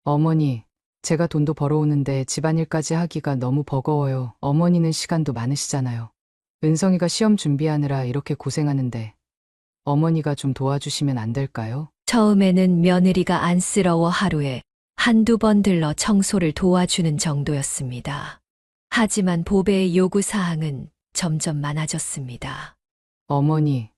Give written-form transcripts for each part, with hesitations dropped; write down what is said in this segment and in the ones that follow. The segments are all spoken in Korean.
어머니, 제가 돈도 벌어오는데 집안일까지 하기가 너무 버거워요. 어머니는 시간도 많으시잖아요. 은성이가 시험 준비하느라 이렇게 고생하는데 어머니가 좀 도와주시면 안 될까요? 처음에는 며느리가 안쓰러워 하루에 한두 번 들러 청소를 도와주는 정도였습니다. 하지만 보배의 요구사항은 점점 많아졌습니다. 어머니,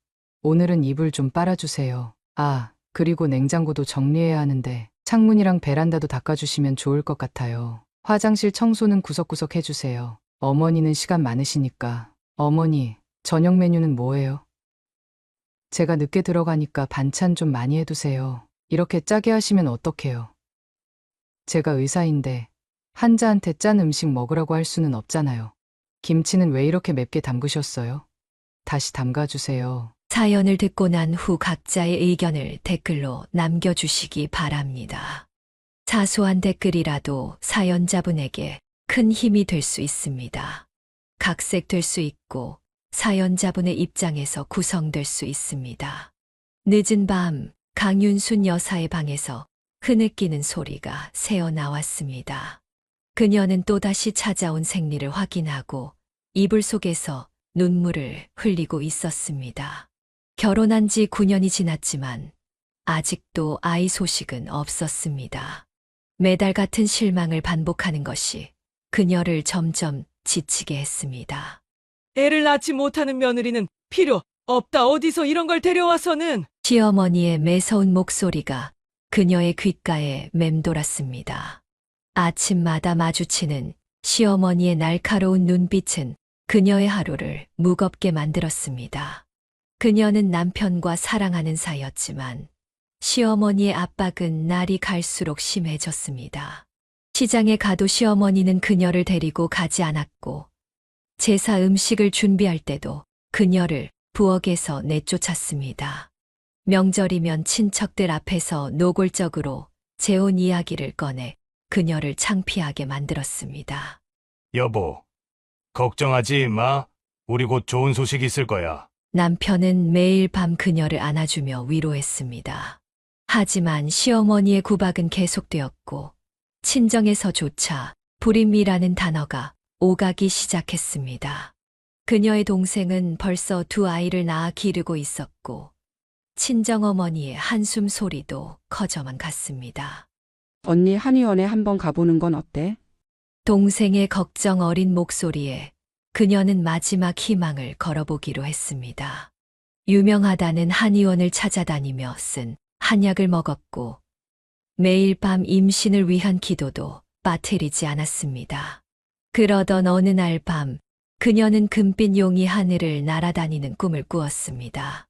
오늘은 이불 좀 빨아주세요. 아, 그리고 냉장고도 정리해야 하는데 창문이랑 베란다도 닦아주시면 좋을 것 같아요. 화장실 청소는 구석구석 해주세요. 어머니는 시간 많으시니까. 어머니, 저녁 메뉴는 뭐예요? 제가 늦게 들어가니까 반찬 좀 많이 해두세요. 이렇게 짜게 하시면 어떡해요? 제가 의사인데 환자한테 짠 음식 먹으라고 할 수는 없잖아요. 김치는 왜 이렇게 맵게 담그셨어요? 다시 담가주세요. 사연을 듣고 난 후 각자의 의견을 댓글로 남겨주시기 바랍니다. 사소한 댓글이라도 사연자분에게 큰 힘이 될 수 있습니다. 각색될 수 있고 사연자분의 입장에서 구성될 수 있습니다. 늦은 밤 강윤순 여사의 방에서 흐느끼는 소리가 새어 나왔습니다. 그녀는 또다시 찾아온 생리를 확인하고 이불 속에서 눈물을 흘리고 있었습니다. 결혼한 지 9년이 지났지만 아직도 아이 소식은 없었습니다. 매달 같은 실망을 반복하는 것이 그녀를 점점 지치게 했습니다. 애를 낳지 못하는 며느리는 필요 없다. 어디서 이런 걸 데려와서는. 시어머니의 매서운 목소리가 그녀의 귓가에 맴돌았습니다. 아침마다 마주치는 시어머니의 날카로운 눈빛은 그녀의 하루를 무겁게 만들었습니다. 그녀는 남편과 사랑하는 사이였지만 시어머니의 압박은 날이 갈수록 심해졌습니다. 시장에 가도 시어머니는 그녀를 데리고 가지 않았고 제사 음식을 준비할 때도 그녀를 부엌에서 내쫓았습니다. 명절이면 친척들 앞에서 노골적으로 재혼 이야기를 꺼내 그녀를 창피하게 만들었습니다. 여보, 걱정하지 마. 우리 곧 좋은 소식 있을 거야. 남편은 매일 밤 그녀를 안아주며 위로했습니다. 하지만 시어머니의 구박은 계속되었고 친정에서조차 불임이라는 단어가 오가기 시작했습니다. 그녀의 동생은 벌써 두 아이를 낳아 기르고 있었고 친정어머니의 한숨 소리도 커져만 갔습니다. 언니 한의원에 한번 가보는 건 어때? 동생의 걱정 어린 목소리에 그녀는 마지막 희망을 걸어보기로 했습니다. 유명하다는 한의원을 찾아다니며 쓴 한약을 먹었고 매일 밤 임신을 위한 기도도 빠뜨리지 않았습니다. 그러던 어느 날 밤 그녀는 금빛 용이 하늘을 날아다니는 꿈을 꾸었습니다.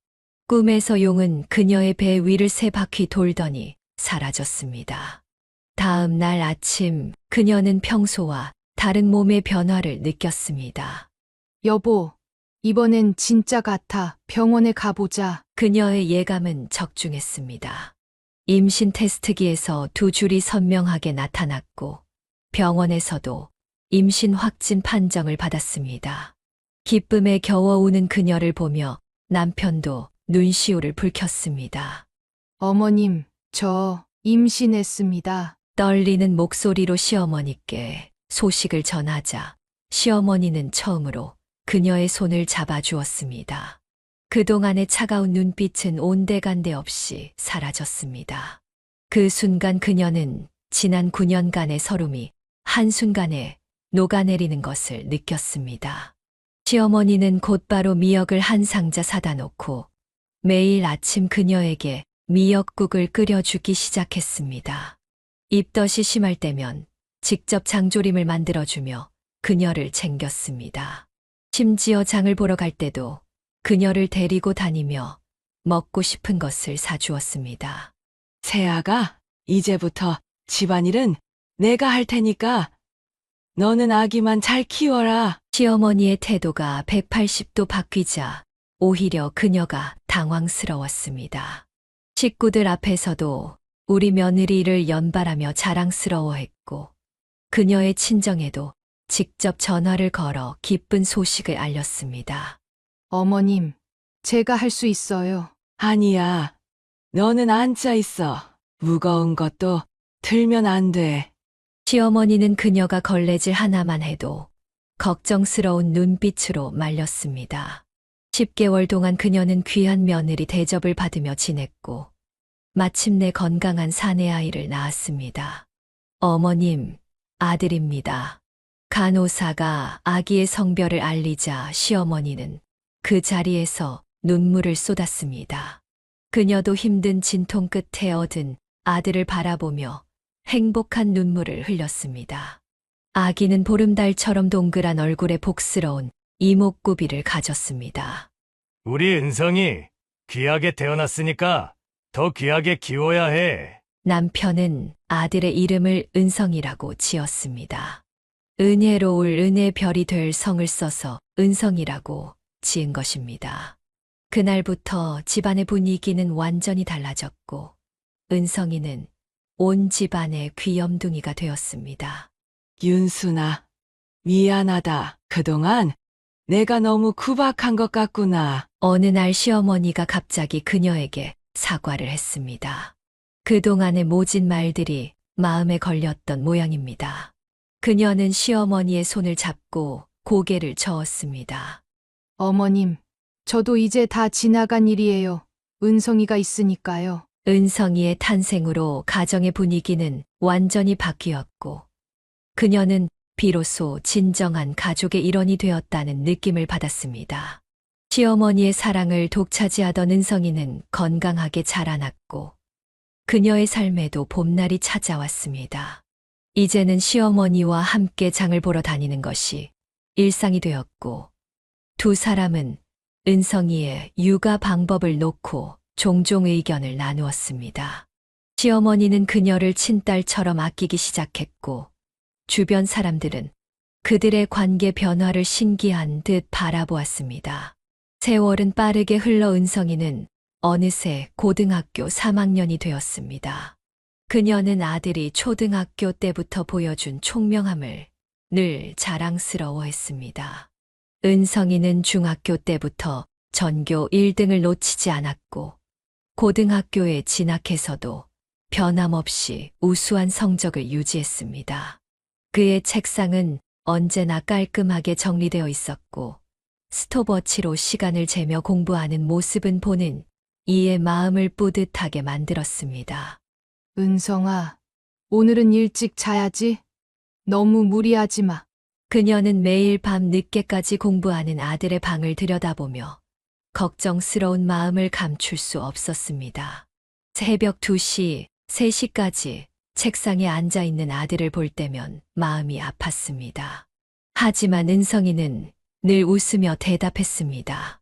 꿈에서 용은 그녀의 배 위를 세 바퀴 돌더니 사라졌습니다. 다음 날 아침 그녀는 평소와 다른 몸의 변화를 느꼈습니다. 여보, 이번엔 진짜 같아. 병원에 가보자. 그녀의 예감은 적중했습니다. 임신 테스트기에서 두 줄이 선명하게 나타났고 병원에서도 임신 확진 판정을 받았습니다. 기쁨에 겨워 우는 그녀를 보며 남편도 눈시울을 붉혔습니다. 어머님, 저 임신했습니다. 떨리는 목소리로 시어머니께 소식을 전하자 시어머니는 처음으로 그녀의 손을 잡아주었습니다. 그동안의 차가운 눈빛은 온데간데 없이 사라졌습니다. 그 순간 그녀는 지난 9년간의 서름이 한순간에 녹아내리는 것을 느꼈습니다. 시어머니는 곧바로 미역을 한 상자 사다 놓고 매일 아침 그녀에게 미역국을 끓여주기 시작했습니다. 입덧이 심할 때면 직접 장조림을 만들어주며 그녀를 챙겼습니다. 심지어 장을 보러 갈 때도 그녀를 데리고 다니며 먹고 싶은 것을 사주었습니다. 세아가 이제부터 집안일은 내가 할 테니까 너는 아기만 잘 키워라. 시어머니의 태도가 180도 바뀌자 오히려 그녀가 당황스러웠습니다. 식구들 앞에서도 우리 며느리를 연발하며 자랑스러워했고 그녀의 친정에도 직접 전화를 걸어 기쁜 소식을 알렸습니다. 어머님, 제가 할 수 있어요. 아니야. 너는 앉아 있어. 무거운 것도 들면 안 돼. 시어머니는 그녀가 걸레질 하나만 해도 걱정스러운 눈빛으로 말렸습니다. 10개월 동안 그녀는 귀한 며느리 대접을 받으며 지냈고 마침내 건강한 사내 아이를 낳았습니다. 어머님, 아들입니다. 간호사가 아기의 성별을 알리자 시어머니는 그 자리에서 눈물을 쏟았습니다. 그녀도 힘든 진통 끝에 얻은 아들을 바라보며 행복한 눈물을 흘렸습니다. 아기는 보름달처럼 동그란 얼굴에 복스러운 이목구비를 가졌습니다. 우리 은성이 귀하게 태어났으니까 더 귀하게 키워야 해. 남편은 아들의 이름을 은성이라고 지었습니다. 은혜로울 은혜별이 될 성을 써서 은성이라고 지은 것입니다. 그날부터 집안의 분위기는 완전히 달라졌고 은성이는 온 집안의 귀염둥이가 되었습니다. 윤순아, 미안하다. 그동안 내가 너무 구박한 것 같구나. 어느 날 시어머니가 갑자기 그녀에게 사과를 했습니다. 그동안의 모진 말들이 마음에 걸렸던 모양입니다. 그녀는 시어머니의 손을 잡고 고개를 저었습니다. 어머님, 저도 이제 다 지나간 일이에요. 은성이가 있으니까요. 은성이의 탄생으로 가정의 분위기는 완전히 바뀌었고 그녀는 비로소 진정한 가족의 일원이 되었다는 느낌을 받았습니다. 시어머니의 사랑을 독차지하던 은성이는 건강하게 자라났고 그녀의 삶에도 봄날이 찾아왔습니다. 이제는 시어머니와 함께 장을 보러 다니는 것이 일상이 되었고 두 사람은 은성이의 육아 방법을 놓고 종종 의견을 나누었습니다. 시어머니는 그녀를 친딸처럼 아끼기 시작했고 주변 사람들은 그들의 관계 변화를 신기한 듯 바라보았습니다. 세월은 빠르게 흘러 은성이는 어느새 고등학교 3학년이 되었습니다. 그녀는 아들이 초등학교 때부터 보여준 총명함을 늘 자랑스러워했습니다. 은성이는 중학교 때부터 전교 1등을 놓치지 않았고 고등학교에 진학해서도 변함없이 우수한 성적을 유지했습니다. 그의 책상은 언제나 깔끔하게 정리되어 있었고 스톱워치로 시간을 재며 공부하는 모습은 보는 이의 마음을 뿌듯하게 만들었습니다. 은성아, 오늘은 일찍 자야지. 너무 무리하지 마. 그녀는 매일 밤 늦게까지 공부하는 아들의 방을 들여다보며 걱정스러운 마음을 감출 수 없었습니다. 새벽 2시, 3시까지 책상에 앉아 있는 아들을 볼 때면 마음이 아팠습니다. 하지만 은성이는 늘 웃으며 대답했습니다.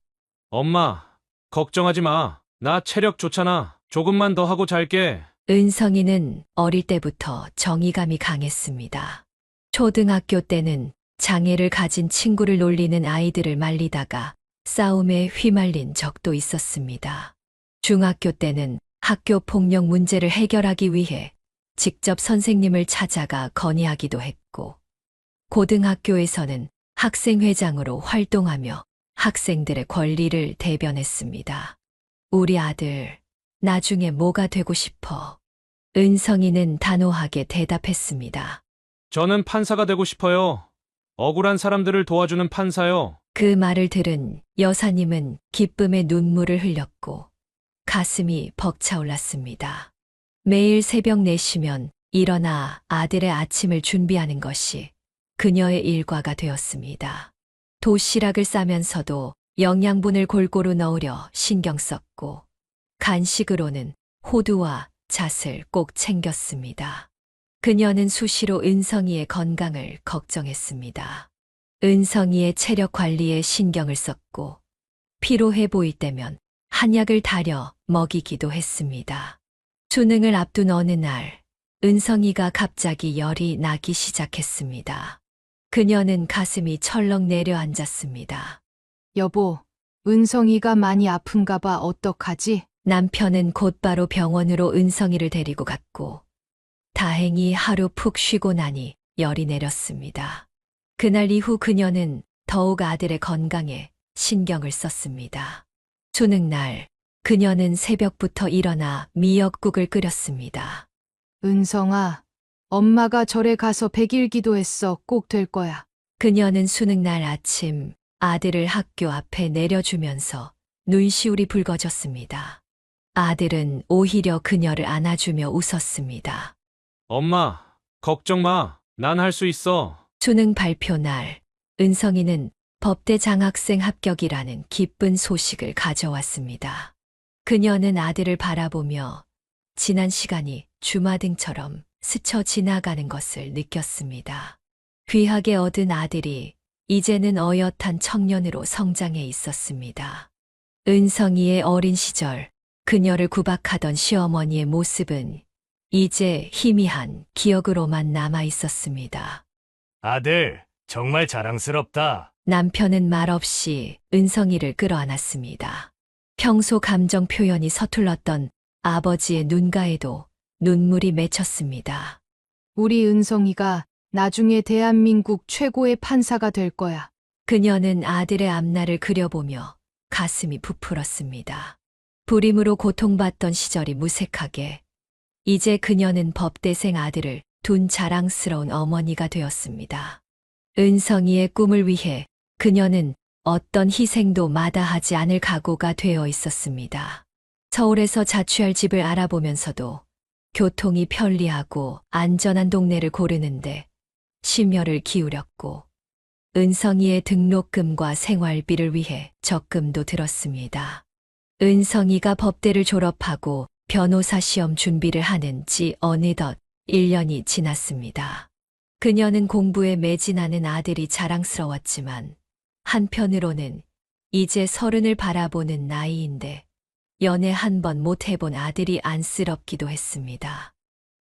엄마, 걱정하지 마. 나 체력 좋잖아. 조금만 더 하고 잘게. 은성이는 어릴 때부터 정의감이 강했습니다. 초등학교 때는 장애를 가진 친구를 놀리는 아이들을 말리다가 싸움에 휘말린 적도 있었습니다. 중학교 때는 학교 폭력 문제를 해결하기 위해 직접 선생님을 찾아가 건의하기도 했고, 고등학교에서는 학생회장으로 활동하며 학생들의 권리를 대변했습니다. 우리 아들, 나중에 뭐가 되고 싶어? 은성이는 단호하게 대답했습니다. 저는 판사가 되고 싶어요. 억울한 사람들을 도와주는 판사요. 그 말을 들은 여사님은 기쁨의 눈물을 흘렸고 가슴이 벅차올랐습니다. 매일 새벽 4시면 일어나 아들의 아침을 준비하는 것이 그녀의 일과가 되었습니다. 도시락을 싸면서도 영양분을 골고루 넣으려 신경 썼고 간식으로는 호두와 잣을 꼭 챙겼습니다. 그녀는 수시로 은성이의 건강을 걱정했습니다. 은성이의 체력 관리에 신경을 썼고 피로해 보일 때면 한약을 달여 먹이기도 했습니다. 수능을 앞둔 어느 날 은성이가 갑자기 열이 나기 시작했습니다. 그녀는 가슴이 철렁 내려앉았습니다. 여보, 은성이가 많이 아픈가 봐. 어떡하지? 남편은 곧바로 병원으로 은성이를 데리고 갔고 다행히 하루 푹 쉬고 나니 열이 내렸습니다. 그날 이후 그녀는 더욱 아들의 건강에 신경을 썼습니다. 수능날 그녀는 새벽부터 일어나 미역국을 끓였습니다. 은성아, 엄마가 절에 가서 100일 기도했어. 꼭 될 거야. 그녀는 수능날 아침 아들을 학교 앞에 내려주면서 눈시울이 붉어졌습니다. 아들은 오히려 그녀를 안아주며 웃었습니다. 엄마, 걱정 마. 난 할 수 있어. 수능 발표 날, 은성이는 법대 장학생 합격이라는 기쁜 소식을 가져왔습니다. 그녀는 아들을 바라보며 지난 시간이 주마등처럼 스쳐 지나가는 것을 느꼈습니다. 귀하게 얻은 아들이 이제는 어엿한 청년으로 성장해 있었습니다. 은성이의 어린 시절, 그녀를 구박하던 시어머니의 모습은 이제 희미한 기억으로만 남아 있었습니다. 아들, 정말 자랑스럽다. 남편은 말없이 은성이를 끌어안았습니다. 평소 감정 표현이 서툴렀던 아버지의 눈가에도 눈물이 맺혔습니다. 우리 은성이가 나중에 대한민국 최고의 판사가 될 거야. 그녀는 아들의 앞날을 그려보며 가슴이 부풀었습니다. 불임으로 고통받던 시절이 무색하게 이제 그녀는 법대생 아들을 둔 자랑스러운 어머니가 되었습니다. 은성이의 꿈을 위해 그녀는 어떤 희생도 마다하지 않을 각오가 되어 있었습니다. 서울에서 자취할 집을 알아보면서도 교통이 편리하고 안전한 동네를 고르는데 심혈을 기울였고 은성이의 등록금과 생활비를 위해 적금도 들었습니다. 은성이가 법대를 졸업하고 변호사 시험 준비를 하는 지 어느덧 1년이 지났습니다. 그녀는 공부에 매진하는 아들이 자랑스러웠지만 한편으로는 이제 30을 바라보는 나이인데 연애 한 번 못 해본 아들이 안쓰럽기도 했습니다.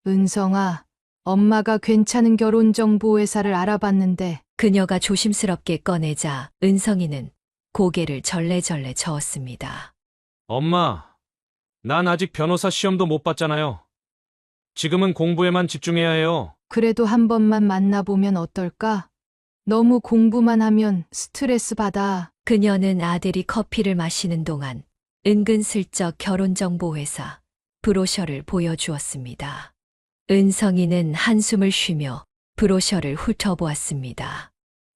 은성아, 엄마가 괜찮은 결혼정보회사를 알아봤는데 그녀가 조심스럽게 꺼내자 은성이는 고개를 절레절레 저었습니다. 엄마, 난 아직 변호사 시험도 못 봤잖아요. 지금은 공부에만 집중해야 해요. 그래도 한 번만 만나보면 어떨까? 너무 공부만 하면 스트레스 받아. 그녀는 아들이 커피를 마시는 동안 은근슬쩍 결혼정보회사 브로셔를 보여주었습니다. 은성이는 한숨을 쉬며 브로셔를 훑어보았습니다.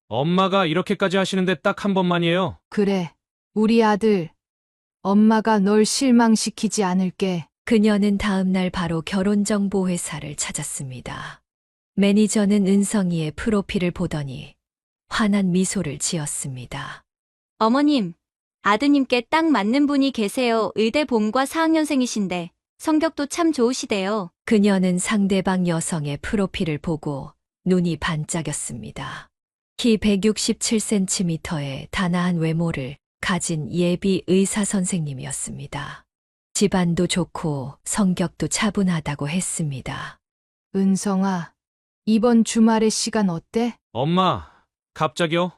엄마가 이렇게까지 하시는데 딱 한 번만이에요. 그래, 우리 아들. 엄마가 널 실망시키지 않을게. 그녀는 다음 날 바로 결혼정보회사를 찾았습니다. 매니저는 은성이의 프로필을 보더니 환한 미소를 지었습니다. 어머님, 아드님께 딱 맞는 분이 계세요. 의대 본과 4학년생이신데 성격도 참 좋으시대요. 그녀는 상대방 여성의 프로필을 보고 눈이 반짝였습니다. 키 167cm의 단아한 외모를 가진 예비 의사 선생님이었습니다. 집안도 좋고 성격도 차분하다고 했습니다. 은성아, 이번 주말에 시간 어때? 엄마, 갑자기요?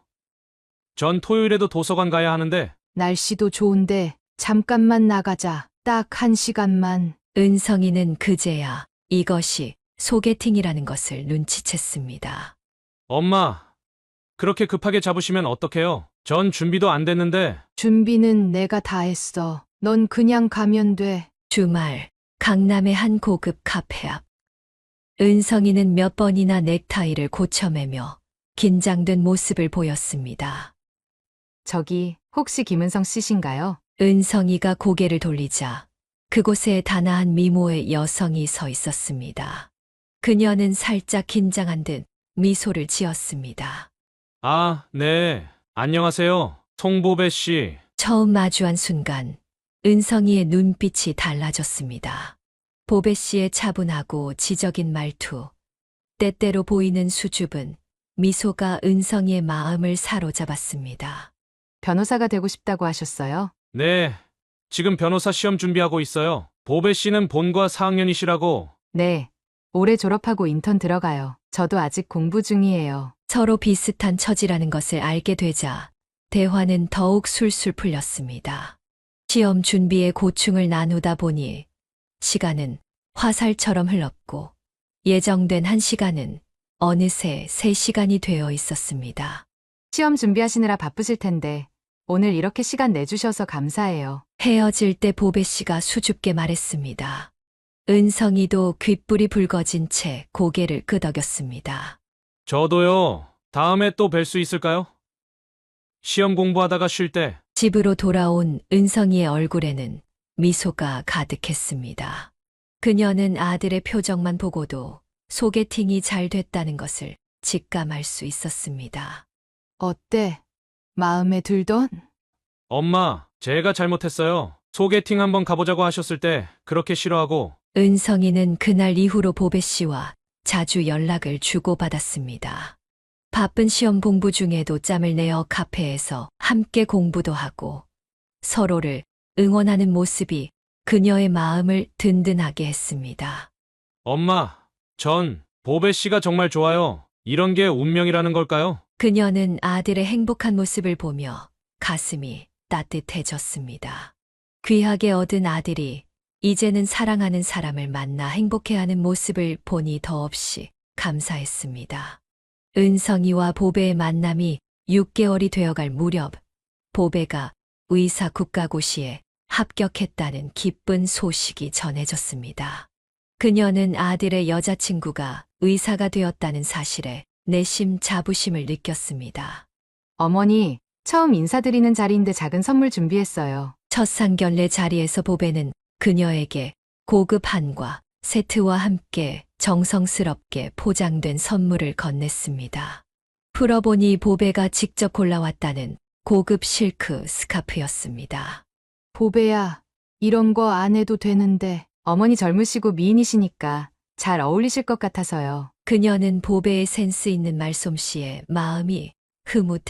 전 토요일에도 도서관 가야 하는데. 날씨도 좋은데 잠깐만 나가자. 딱 1시간만. 은성이는 그제야 이것이 소개팅이라는 것을 눈치챘습니다. 엄마, 그렇게 급하게 잡으시면 어떡해요? 전 준비도 안 됐는데. 준비는 내가 다 했어. 넌 그냥 가면 돼. 주말 강남의 한 고급 카페 앞. 은성이는 몇 번이나 넥타이를 고쳐매며 긴장된 모습을 보였습니다. 저기, 혹시 김은성 씨신가요? 은성이가 고개를 돌리자 그곳에 단아한 미모의 여성이 서 있었습니다. 그녀는 살짝 긴장한 듯 미소를 지었습니다. 아, 네. 안녕하세요. 송보배 씨. 처음 마주한 순간 은성이의 눈빛이 달라졌습니다. 보배 씨의 차분하고 지적인 말투, 때때로 보이는 수줍은 미소가 은성이의 마음을 사로잡았습니다. 변호사가 되고 싶다고 하셨어요? 네. 지금 변호사 시험 준비하고 있어요. 보배 씨는 본과 4학년이시라고. 네. 올해 졸업하고 인턴 들어가요. 저도 아직 공부 중이에요. 서로 비슷한 처지라는 것을 알게 되자 대화는 더욱 술술 풀렸습니다. 시험 준비에 고충을 나누다 보니 시간은 화살처럼 흘렀고 예정된 1시간은 어느새 3시간이 되어 있었습니다. 시험 준비하시느라 바쁘실 텐데 오늘 이렇게 시간 내주셔서 감사해요. 헤어질 때 보배 씨가 수줍게 말했습니다. 은성이도 귓불이 붉어진 채 고개를 끄덕였습니다. 저도요. 다음에 또 뵐 수 있을까요? 시험 공부하다가 쉴 때 집으로 돌아온 은성이의 얼굴에는 미소가 가득했습니다. 그녀는 아들의 표정만 보고도 소개팅이 잘 됐다는 것을 직감할 수 있었습니다. 어때? 마음에 들던? 엄마, 제가 잘못했어요. 소개팅 한번 가보자고 하셨을 때 그렇게 싫어하고 은성이는 그날 이후로 보배 씨와 자주 연락을 주고받았습니다. 바쁜 시험 공부 중에도 짬을 내어 카페에서 함께 공부도 하고 서로를 응원하는 모습이 그녀의 마음을 든든하게 했습니다. 엄마, 전 보배 씨가 정말 좋아요. 이런 게 운명이라는 걸까요? 그녀는 아들의 행복한 모습을 보며 가슴이 따뜻해졌습니다. 귀하게 얻은 아들이 이제는 사랑하는 사람을 만나 행복해하는 모습을 보니 더없이 감사했습니다. 은성이와 보배의 만남이 6개월이 되어갈 무렵 보배가 의사 국가고시에 합격했다는 기쁜 소식이 전해졌습니다. 그녀는 아들의 여자친구가 의사가 되었다는 사실에 내심 자부심을 느꼈습니다. 어머니, 처음 인사드리는 자리인데 작은 선물 준비했어요. 첫 상견례 자리에서 보배는 그녀에게 고급 한과 세트와 함께 정성스럽게 포장된 선물을 건넸습니다. 풀어보니 보배가 직접 골라왔다는 고급 실크 스카프였습니다. 보배야, 이런 거 안 해도 되는데 어머니 젊으시고 미인이시니까 잘 어울리실 것 같아서요. 그녀는 보배의 센스 있는 말솜씨에 마음이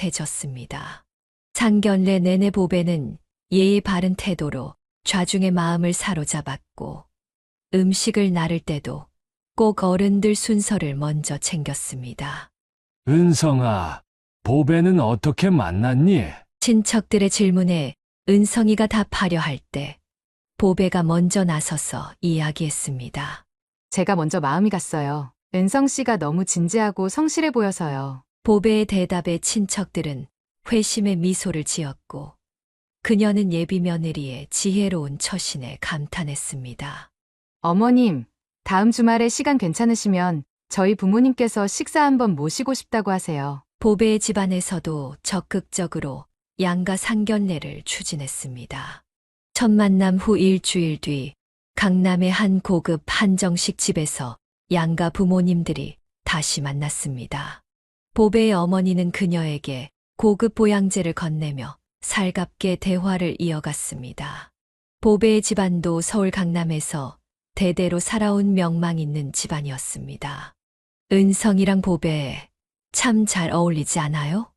흐뭇해졌습니다. 상견례 내내 보배는 예의 바른 태도로 좌중의 마음을 사로잡았고 음식을 나를 때도 꼭 어른들 순서를 먼저 챙겼습니다. 은성아, 보배는 어떻게 만났니? 친척들의 질문에 은성이가 답하려 할 때 보배가 먼저 나서서 이야기했습니다. 제가 먼저 마음이 갔어요. 은성 씨가 너무 진지하고 성실해 보여서요. 보배의 대답에 친척들은 회심의 미소를 지었고 그녀는 예비 며느리의 지혜로운 처신에 감탄했습니다. 어머님, 다음 주말에 시간 괜찮으시면 저희 부모님께서 식사 한번 모시고 싶다고 하세요. 보배의 집안에서도 적극적으로 양가 상견례를 추진했습니다. 첫 만남 후 일주일 뒤 강남의 한 고급 한정식 집에서 양가 부모님들이 다시 만났습니다. 보배의 어머니는 그녀에게 고급 보양제를 건네며 살갑게 대화를 이어갔습니다. 보배의 집안도 서울 강남에서 대대로 살아온 명망 있는 집안이었습니다. 은성이랑 보배 참 잘 어울리지 않아요?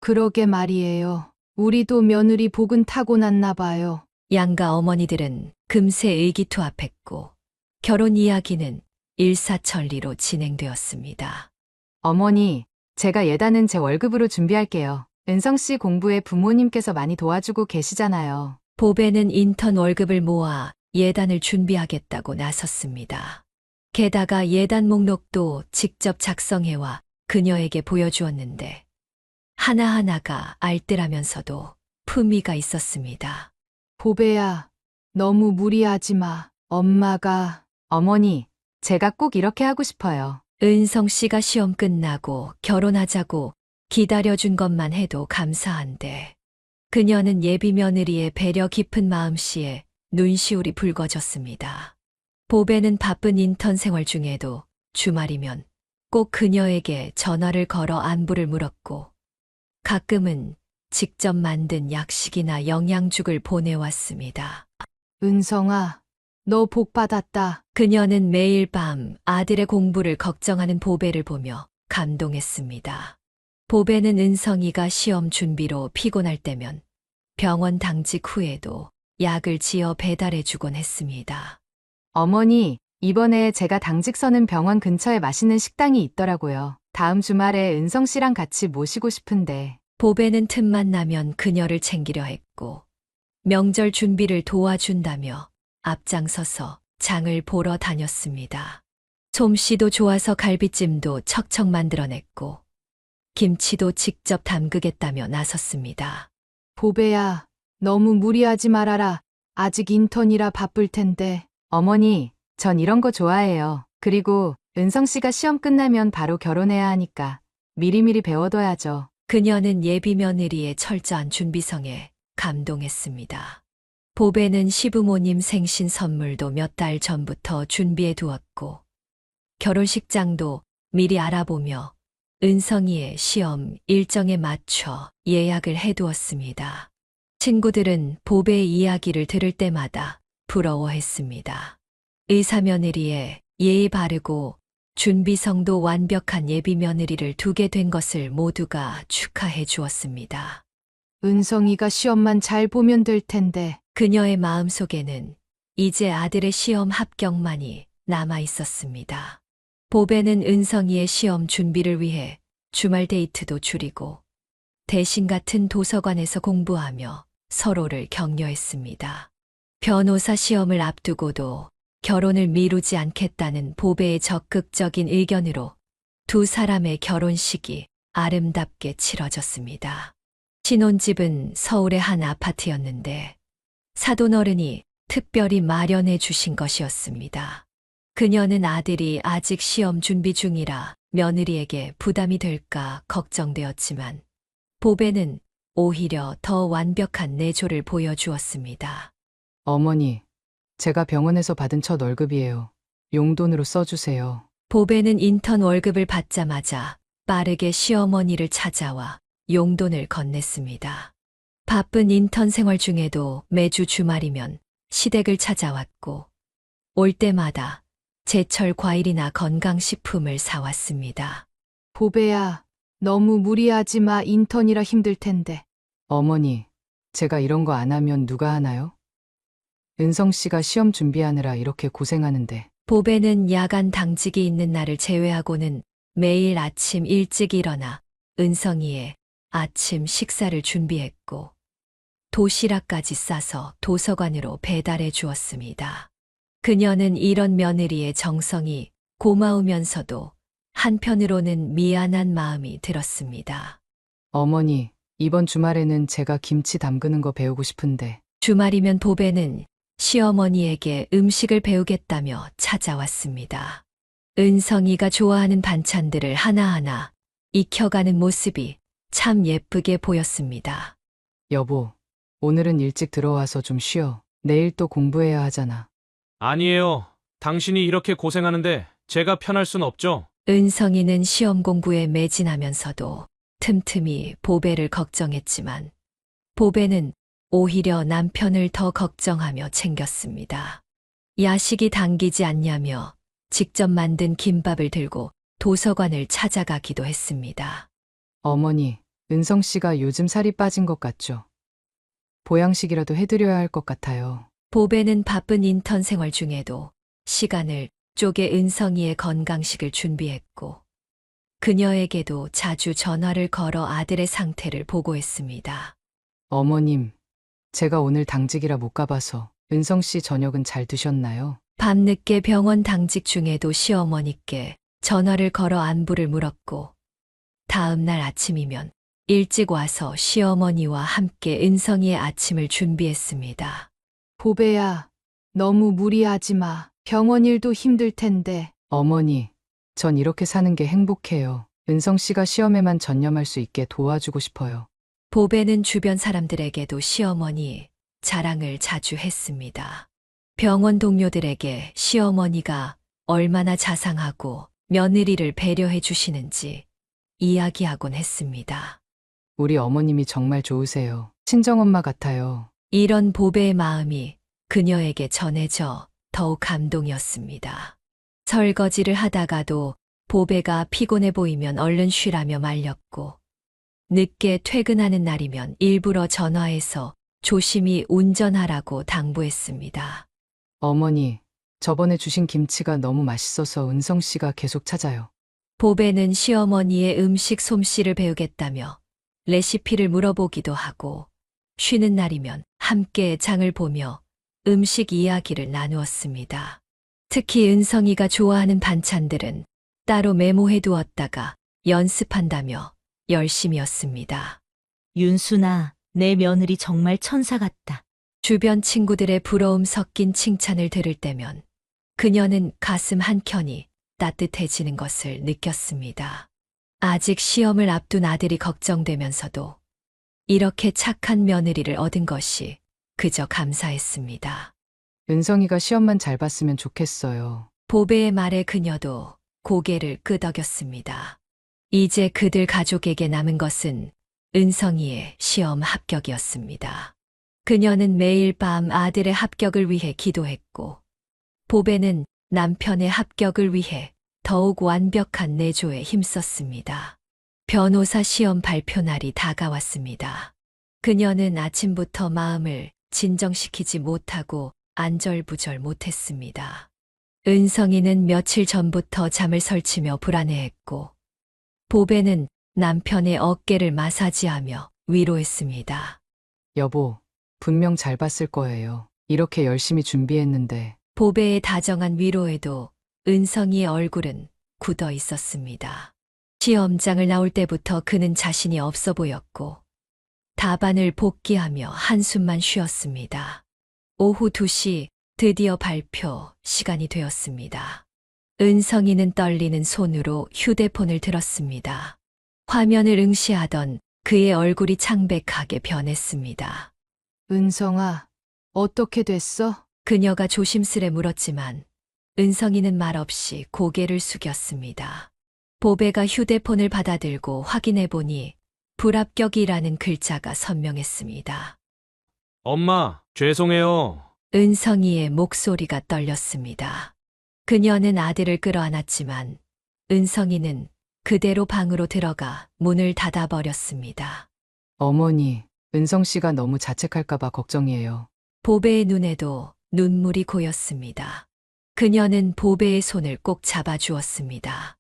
그러게 말이에요. 우리도 며느리 복은 타고났나 봐요. 양가 어머니들은 금세 의기투합했고 결혼 이야기는 일사천리로 진행되었습니다. 어머니, 제가 예단은 제 월급으로 준비할게요. 은성 씨 공부에 부모님께서 많이 도와주고 계시잖아요. 보배는 인턴 월급을 모아 예단을 준비하겠다고 나섰습니다. 게다가 예단 목록도 직접 작성해와 그녀에게 보여주었는데 하나하나가 알뜰하면서도 품위가 있었습니다. 보배야, 너무 무리하지 마. 엄마가. 어머니, 제가 꼭 이렇게 하고 싶어요. 은성 씨가 시험 끝나고 결혼하자고 기다려준 것만 해도 감사한데 그녀는 예비 며느리의 배려 깊은 마음씨에 눈시울이 붉어졌습니다. 보배는 바쁜 인턴 생활 중에도 주말이면 꼭 그녀에게 전화를 걸어 안부를 물었고 가끔은 직접 만든 약식이나 영양죽을 보내왔습니다. 은성아, 너 복 받았다. 그녀는 매일 밤 아들의 공부를 걱정하는 보배를 보며 감동했습니다. 보배는 은성이가 시험 준비로 피곤할 때면 병원 당직 후에도 약을 지어 배달해주곤 했습니다. 어머니, 이번에 제가 당직 서는 병원 근처에 맛있는 식당이 있더라고요. 다음 주말에 은성 씨랑 같이 모시고 싶은데. 보배는 틈만 나면 그녀를 챙기려 했고 명절 준비를 도와준다며 앞장서서 장을 보러 다녔습니다. 솜씨도 좋아서 갈비찜도 척척 만들어냈고 김치도 직접 담그겠다며 나섰습니다. 보배야, 너무 무리하지 말아라. 아직 인턴이라 바쁠 텐데. 어머니, 전 이런 거 좋아해요. 그리고 은성 씨가 시험 끝나면 바로 결혼해야 하니까 미리미리 배워둬야죠. 그녀는 예비 며느리의 철저한 준비성에 감동했습니다. 보배는 시부모님 생신 선물도 몇 달 전부터 준비해 두었고, 결혼식장도 미리 알아보며 은성이의 시험 일정에 맞춰 예약을 해두었습니다. 친구들은 보배의 이야기를 들을 때마다 부러워했습니다. 의사 며느리의 예의 바르고 준비성도 완벽한 예비 며느리를 두게 된 것을 모두가 축하해 주었습니다. 은성이가 시험만 잘 보면 될 텐데. 그녀의 마음속에는 이제 아들의 시험 합격만이 남아 있었습니다. 보배는 은성이의 시험 준비를 위해 주말 데이트도 줄이고 대신 같은 도서관에서 공부하며 서로를 격려했습니다. 변호사 시험을 앞두고도 결혼을 미루지 않겠다는 보배의 적극적인 의견으로 두 사람의 결혼식이 아름답게 치러졌습니다. 신혼집은 서울의 한 아파트였는데 사돈어른이 특별히 마련해 주신 것이었습니다. 그녀는 아들이 아직 시험 준비 중이라 며느리에게 부담이 될까 걱정되었지만 보배는 오히려 더 완벽한 내조를 보여주었습니다. 어머니, 제가 병원에서 받은 첫 월급이에요. 용돈으로 써주세요. 보배는 인턴 월급을 받자마자 빠르게 시어머니를 찾아와 용돈을 건넸습니다. 바쁜 인턴 생활 중에도 매주 주말이면 시댁을 찾아왔고 올 때마다 제철 과일이나 건강식품을 사왔습니다. 보배야, 너무 무리하지 마. 인턴이라 힘들 텐데. 어머니, 제가 이런 거 안 하면 누가 하나요? 은성 씨가 시험 준비하느라 이렇게 고생하는데. 보배는 야간 당직이 있는 날을 제외하고는 매일 아침 일찍 일어나 은성이의 아침 식사를 준비했고 도시락까지 싸서 도서관으로 배달해 주었습니다. 그녀는 이런 며느리의 정성이 고마우면서도 한편으로는 미안한 마음이 들었습니다. 어머니, 이번 주말에는 제가 김치 담그는 거 배우고 싶은데. 주말이면 보배는 시어머니에게 음식을 배우겠다며 찾아왔습니다. 은성이가 좋아하는 반찬들을 하나하나 익혀가는 모습이 참 예쁘게 보였습니다. 여보, 오늘은 일찍 들어와서 좀 쉬어. 내일 또 공부해야 하잖아. 아니에요. 당신이 이렇게 고생하는데 제가 편할 순 없죠. 은성이는 시험 공부에 매진하면서도 틈틈이 보배를 걱정했지만 보배는 오히려 남편을 더 걱정하며 챙겼습니다. 야식이 당기지 않냐며 직접 만든 김밥을 들고 도서관을 찾아가기도 했습니다. 어머니, 은성 씨가 요즘 살이 빠진 것 같죠? 보양식이라도 해드려야 할 것 같아요. 보배는 바쁜 인턴 생활 중에도 시간을 쪼개 은성이의 건강식을 준비했고 그녀에게도 자주 전화를 걸어 아들의 상태를 보고했습니다. 어머님, 제가 오늘 당직이라 못 가봐서 은성 씨 저녁은 잘 드셨나요? 밤늦게 병원 당직 중에도 시어머니께 전화를 걸어 안부를 물었고 다음 날 아침이면 일찍 와서 시어머니와 함께 은성이의 아침을 준비했습니다. 보배야, 너무 무리하지 마. 병원 일도 힘들 텐데. 어머니, 전 이렇게 사는 게 행복해요. 은성 씨가 시험에만 전념할 수 있게 도와주고 싶어요. 보배는 주변 사람들에게도 시어머니 자랑을 자주 했습니다. 병원 동료들에게 시어머니가 얼마나 자상하고 며느리를 배려해 주시는지 이야기하곤 했습니다. 우리 어머님이 정말 좋으세요. 친정엄마 같아요. 이런 보배의 마음이 그녀에게 전해져 더욱 감동이었습니다. 설거지를 하다가도 보배가 피곤해 보이면 얼른 쉬라며 말렸고 늦게 퇴근하는 날이면 일부러 전화해서 조심히 운전하라고 당부했습니다. 어머니, 저번에 주신 김치가 너무 맛있어서 은성 씨가 계속 찾아요. 보배는 시어머니의 음식 솜씨를 배우겠다며 레시피를 물어보기도 하고 쉬는 날이면 함께 장을 보며 음식 이야기를 나누었습니다. 특히 은성이가 좋아하는 반찬들은 따로 메모해 두었다가 연습한다며 열심이었습니다. 윤순아, 내 며느리 정말 천사 같다. 주변 친구들의 부러움 섞인 칭찬을 들을 때면 그녀는 가슴 한켠이 따뜻해지는 것을 느꼈습니다. 아직 시험을 앞둔 아들이 걱정되면서도 이렇게 착한 며느리를 얻은 것이 그저 감사했습니다. 은성이가 시험만 잘 봤으면 좋겠어요. 보배의 말에 그녀도 고개를 끄덕였습니다. 이제 그들 가족에게 남은 것은 은성이의 시험 합격이었습니다. 그녀는 매일 밤 아들의 합격을 위해 기도했고, 보배는 남편의 합격을 위해 더욱 완벽한 내조에 힘썼습니다. 변호사 시험 발표 날이 다가왔습니다. 그녀는 아침부터 마음을 진정시키지 못하고 안절부절 못했습니다. 은성이는 며칠 전부터 잠을 설치며 불안해했고, 보배는 남편의 어깨를 마사지하며 위로했습니다. 여보, 분명 잘 봤을 거예요. 이렇게 열심히 준비했는데. 보배의 다정한 위로에도 은성이의 얼굴은 굳어 있었습니다. 시험장을 나올 때부터 그는 자신이 없어 보였고, 답안을 복기하며 한숨만 쉬었습니다. 오후 2시 드디어 발표 시간이 되었습니다. 은성이는 떨리는 손으로 휴대폰을 들었습니다. 화면을 응시하던 그의 얼굴이 창백하게 변했습니다. 은성아, 어떻게 됐어? 그녀가 조심스레 물었지만 은성이는 말없이 고개를 숙였습니다. 보배가 휴대폰을 받아들고 확인해 보니 불합격이라는 글자가 선명했습니다. 엄마, 죄송해요. 은성이의 목소리가 떨렸습니다. 그녀는 아들을 끌어안았지만 은성이는 그대로 방으로 들어가 문을 닫아버렸습니다. 어머니, 은성 씨가 너무 자책할까봐 걱정이에요. 보배의 눈에도 눈물이 고였습니다. 그녀는 보배의 손을 꼭 잡아주었습니다.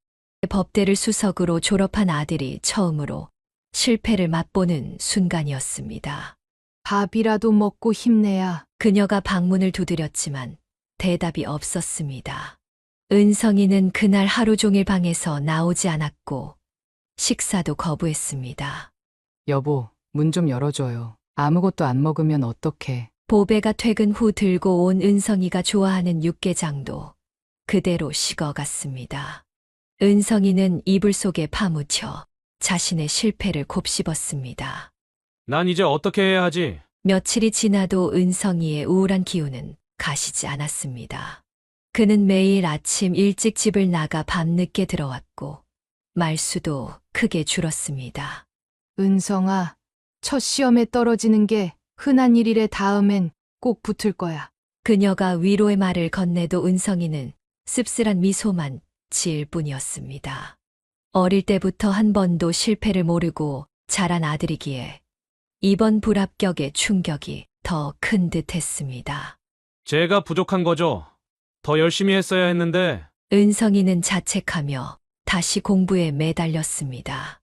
법대를 수석으로 졸업한 아들이 처음으로 실패를 맛보는 순간이었습니다. 밥이라도 먹고 힘내야. 그녀가 방문을 두드렸지만 대답이 없었습니다. 은성이는 그날 하루 종일 방에서 나오지 않았고 식사도 거부했습니다. 여보, 문 좀 열어줘요. 아무것도 안 먹으면 어떡해. 보배가 퇴근 후 들고 온 은성이가 좋아하는 육개장도 그대로 식어갔습니다. 은성이는 이불 속에 파묻혀 자신의 실패를 곱씹었습니다. 난 이제 어떻게 해야 하지? 며칠이 지나도 은성이의 우울한 기운은 가시지 않았습니다. 그는 매일 아침 일찍 집을 나가 밤늦게 들어왔고 말수도 크게 줄었습니다. 은성아, 첫 시험에 떨어지는 게 흔한 일이래. 다음엔 꼭 붙을 거야. 그녀가 위로의 말을 건네도 은성이는 씁쓸한 미소만 지을 뿐이었습니다. 어릴 때부터 한 번도 실패를 모르고 자란 아들이기에 이번 불합격의 충격이 더 큰 듯 했습니다. 제가 부족한 거죠. 더 열심히 했어야 했는데. 은성이는 자책하며 다시 공부에 매달렸습니다.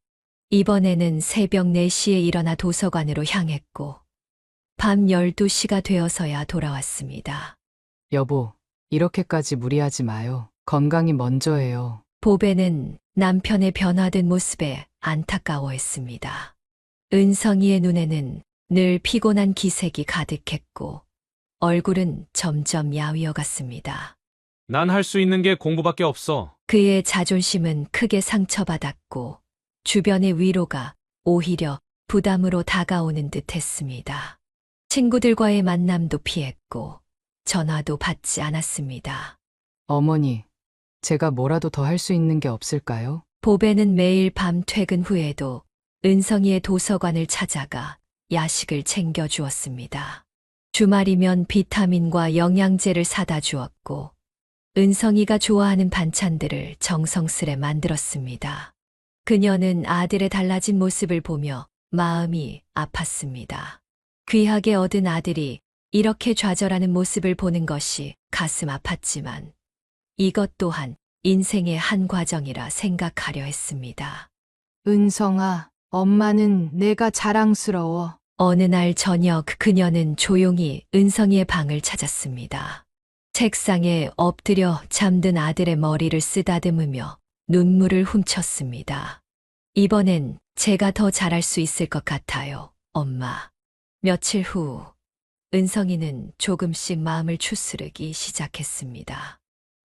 이번에는 새벽 4시에 일어나 도서관으로 향했고 밤 12시가 되어서야 돌아왔습니다. 여보, 이렇게까지 무리하지 마요. 건강이 먼저예요. 보배는 남편의 변화된 모습에 안타까워했습니다. 은성이의 눈에는 늘 피곤한 기색이 가득했고 얼굴은 점점 야위어갔습니다. 난 할 수 있는 게 공부밖에 없어. 그의 자존심은 크게 상처받았고 주변의 위로가 오히려 부담으로 다가오는 듯 했습니다. 친구들과의 만남도 피했고 전화도 받지 않았습니다. 어머니, 제가 뭐라도 더 할 수 있는 게 없을까요? 보배는 매일 밤 퇴근 후에도 은성이의 도서관을 찾아가 야식을 챙겨주었습니다. 주말이면 비타민과 영양제를 사다 주었고 은성이가 좋아하는 반찬들을 정성스레 만들었습니다. 그녀는 아들의 달라진 모습을 보며 마음이 아팠습니다. 귀하게 얻은 아들이 이렇게 좌절하는 모습을 보는 것이 가슴 아팠지만 이것 또한 인생의 한 과정이라 생각하려 했습니다. 은성아, 엄마는 내가 자랑스러워. 어느 날 저녁 그녀는 조용히 은성이의 방을 찾았습니다. 책상에 엎드려 잠든 아들의 머리를 쓰다듬으며 눈물을 훔쳤습니다. 이번엔 제가 더 잘할 수 있을 것 같아요, 엄마. 며칠 후 은성이는 조금씩 마음을 추스르기 시작했습니다.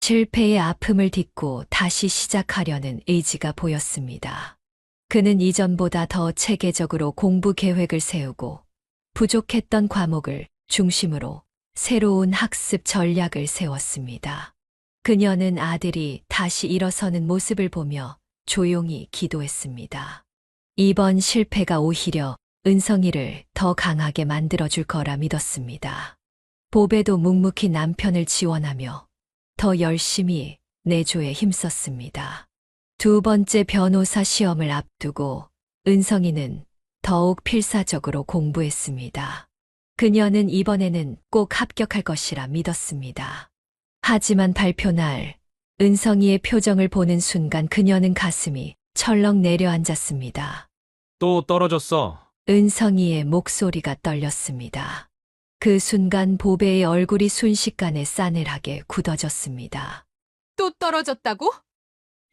실패의 아픔을 딛고 다시 시작하려는 의지가 보였습니다. 그는 이전보다 더 체계적으로 공부 계획을 세우고 부족했던 과목을 중심으로 새로운 학습 전략을 세웠습니다. 그녀는 아들이 다시 일어서는 모습을 보며 조용히 기도했습니다. 이번 실패가 오히려 은성이를 더 강하게 만들어줄 거라 믿었습니다. 보배도 묵묵히 남편을 지원하며 더 열심히 내조에 힘썼습니다. 두 번째 변호사 시험을 앞두고 은성이는 더욱 필사적으로 공부했습니다. 그녀는 이번에는 꼭 합격할 것이라 믿었습니다. 하지만 발표 날 은성이의 표정을 보는 순간 그녀는 가슴이 철렁 내려앉았습니다. 또 떨어졌어. 은성이의 목소리가 떨렸습니다. 그 순간 보배의 얼굴이 순식간에 싸늘하게 굳어졌습니다. 또 떨어졌다고?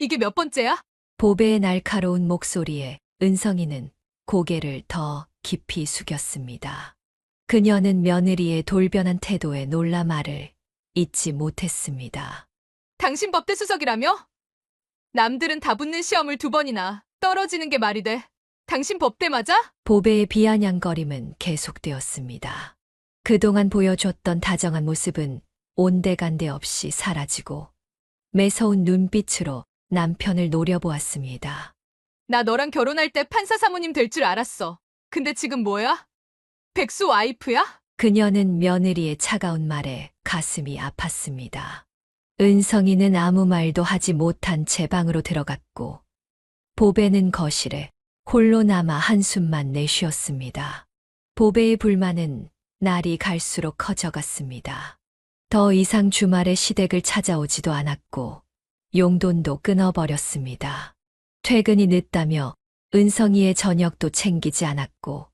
이게 몇 번째야? 보배의 날카로운 목소리에 은성이는 고개를 더 깊이 숙였습니다. 그녀는 며느리의 돌변한 태도에 놀라 말을 잇지 못했습니다. 당신 법대 수석이라며? 남들은 다 붙는 시험을 2번이나 떨어지는 게 말이 돼. 당신 법대 맞아? 보배의 비아냥거림은 계속되었습니다. 그동안 보여줬던 다정한 모습은 온데간데 없이 사라지고 매서운 눈빛으로 남편을 노려보았습니다. 나 너랑 결혼할 때 판사 사모님 될 줄 알았어. 근데 지금 뭐야? 백수 와이프야? 그녀는 며느리의 차가운 말에 가슴이 아팠습니다. 은성이는 아무 말도 하지 못한 제 방으로 들어갔고 보배는 거실에 홀로 남아 한숨만 내쉬었습니다. 보배의 불만은 날이 갈수록 커져갔습니다. 더 이상 주말에 시댁을 찾아오지도 않았고 용돈도 끊어버렸습니다. 퇴근이 늦다며 은성이의 저녁도 챙기지 않았고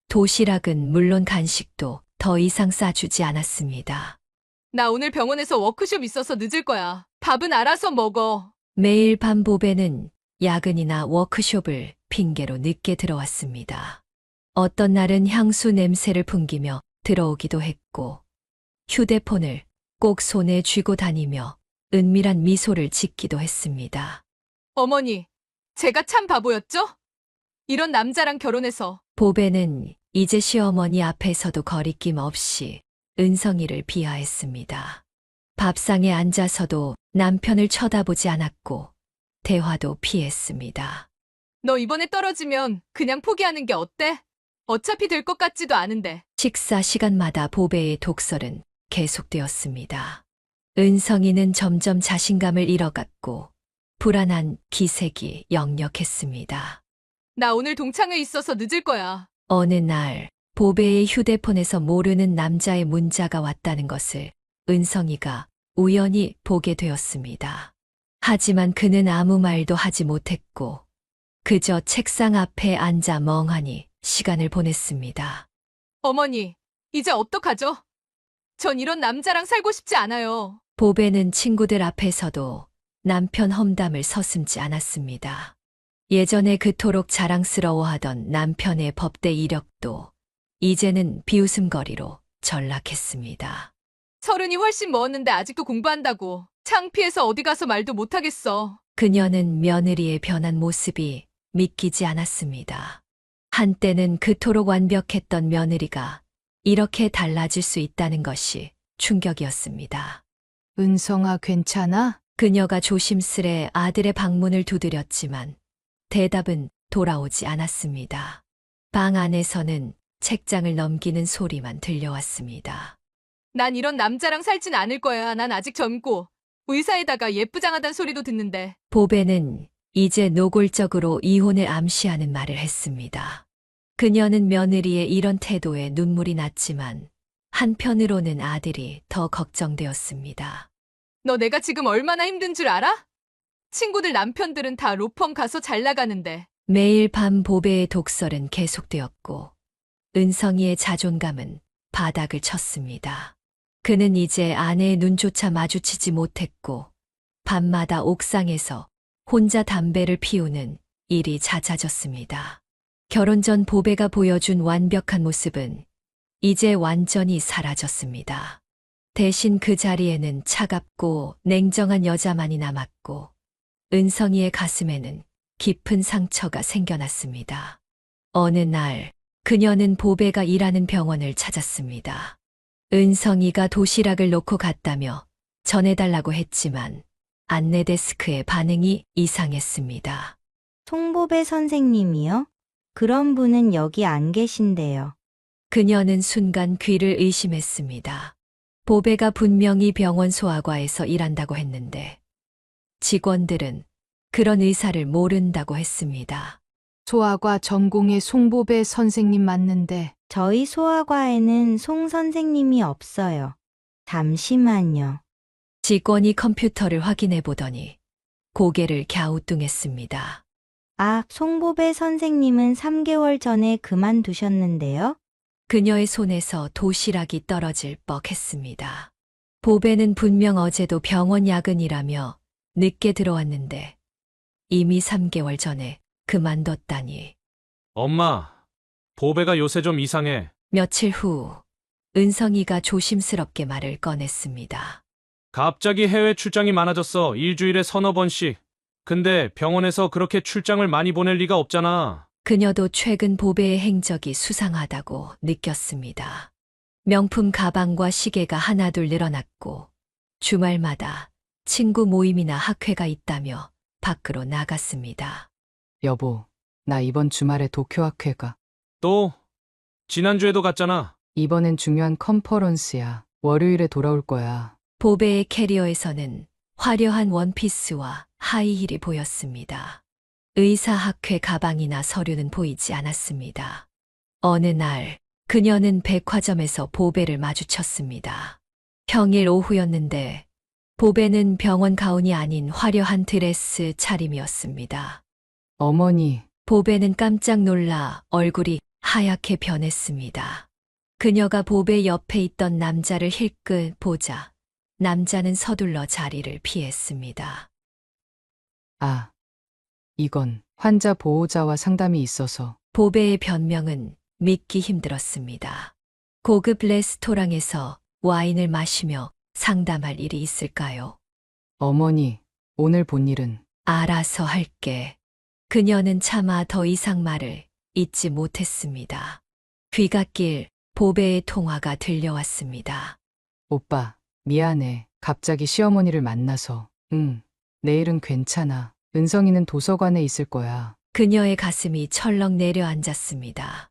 도시락은 물론 간식도 더 이상 싸주지 않았습니다. 나 오늘 병원에서 워크숍 있어서 늦을 거야. 밥은 알아서 먹어. 매일 밤 보배는 야근이나 워크숍을 핑계로 늦게 들어왔습니다. 어떤 날은 향수 냄새를 풍기며 들어오기도 했고 휴대폰을 꼭 손에 쥐고 다니며 은밀한 미소를 짓기도 했습니다. 어머니, 제가 참 바보였죠? 이런 남자랑 결혼해서. 보배는 이제 시어머니 앞에서도 거리낌 없이 은성이를 비하했습니다. 밥상에 앉아서도 남편을 쳐다보지 않았고 대화도 피했습니다. 너 이번에 떨어지면 그냥 포기하는 게 어때? 어차피 될 것 같지도 않은데. 식사 시간마다 보배의 독설은 계속되었습니다. 은성이는 점점 자신감을 잃어갔고 불안한 기색이 역력했습니다. 나 오늘 동창회 있어서 늦을 거야. 어느 날 보배의 휴대폰에서 모르는 남자의 문자가 왔다는 것을 은성이가 우연히 보게 되었습니다. 하지만 그는 아무 말도 하지 못했고 그저 책상 앞에 앉아 멍하니 시간을 보냈습니다. 어머니, 이제 어떡하죠? 전 이런 남자랑 살고 싶지 않아요. 보배는 친구들 앞에서도 남편 험담을 서슴지 않았습니다. 예전에 그토록 자랑스러워하던 남편의 법대 이력도 이제는 비웃음거리로 전락했습니다. 30이 훨씬 먹었는데 아직도 공부한다고. 창피해서 어디 가서 말도 못하겠어. 그녀는 며느리의 변한 모습이 믿기지 않았습니다. 한때는 그토록 완벽했던 며느리가 이렇게 달라질 수 있다는 것이 충격이었습니다. 은성아, 괜찮아? 그녀가 조심스레 아들의 방문을 두드렸지만 대답은 돌아오지 않았습니다. 방 안에서는 책장을 넘기는 소리만 들려왔습니다. 난 이런 남자랑 살진 않을 거야. 난 아직 젊고 의사에다가 예쁘장하단 소리도 듣는데. 보배는 이제 노골적으로 이혼을 암시하는 말을 했습니다. 그녀는 며느리의 이런 태도에 눈물이 났지만 한편으로는 아들이 더 걱정되었습니다. 너 내가 지금 얼마나 힘든 줄 알아? 친구들 남편들은 다 로펌 가서 잘 나가는데. 매일 밤 보배의 독설은 계속되었고 은성이의 자존감은 바닥을 쳤습니다. 그는 이제 아내의 눈조차 마주치지 못했고 밤마다 옥상에서 혼자 담배를 피우는 일이 잦아졌습니다. 결혼 전 보배가 보여준 완벽한 모습은 이제 완전히 사라졌습니다. 대신 그 자리에는 차갑고 냉정한 여자만이 남았고 은성이의 가슴에는 깊은 상처가 생겨났습니다. 어느 날 그녀는 보배가 일하는 병원을 찾았습니다. 은성이가 도시락을 놓고 갔다며 전해달라고 했지만 안내 데스크의 반응이 이상했습니다. 송보배 선생님이요? 그런 분은 여기 안 계신데요. 그녀는 순간 귀를 의심했습니다. 보배가 분명히 병원 소아과에서 일한다고 했는데 직원들은 그런 의사를 모른다고 했습니다. 소아과 전공의 송보배 선생님 맞는데 저희 소아과에는 송 선생님이 없어요. 잠시만요. 직원이 컴퓨터를 확인해 보더니 고개를 갸우뚱했습니다. 아, 송보배 선생님은 3개월 전에 그만두셨는데요? 그녀의 손에서 도시락이 떨어질 뻔했습니다. 보배는 분명 어제도 병원 야근이라며 늦게 들어왔는데 이미 3개월 전에 그만뒀다니. 엄마, 보배가 요새 좀 이상해. 며칠 후 은성이가 조심스럽게 말을 꺼냈습니다. 갑자기 해외 출장이 많아졌어. 일주일에 서너 번씩. 근데 병원에서 그렇게 출장을 많이 보낼 리가 없잖아. 그녀도 최근 보배의 행적이 수상하다고 느꼈습니다. 명품 가방과 시계가 하나둘 늘어났고 주말마다 친구 모임이나 학회가 있다며 밖으로 나갔습니다. 여보, 나 이번 주말에 도쿄 학회가. 또? 지난주에도 갔잖아. 이번엔 중요한 컨퍼런스야. 월요일에 돌아올 거야. 보배의 캐리어에서는 화려한 원피스와 하이힐이 보였습니다. 의사학회 가방이나 서류는 보이지 않았습니다. 어느 날 그녀는 백화점에서 보배를 마주쳤습니다. 평일 오후였는데 보배는 병원 가운이 아닌 화려한 드레스 차림이었습니다. 어머니, 보배는 깜짝 놀라 얼굴이 하얗게 변했습니다. 그녀가 보배 옆에 있던 남자를 힐끗 보자 남자는 서둘러 자리를 피했습니다. 아, 이건 환자 보호자와 상담이 있어서. 보배의 변명은 믿기 힘들었습니다. 고급 레스토랑에서 와인을 마시며 상담할 일이 있을까요? 어머니, 오늘 본 일은. 알아서 할게. 그녀는 차마 더 이상 말을 잇지 못했습니다. 귀갓길 보배의 통화가 들려왔습니다. 오빠, 미안해. 갑자기 시어머니를 만나서. 응, 내일은 괜찮아. 은성이는 도서관에 있을 거야. 그녀의 가슴이 철렁 내려앉았습니다.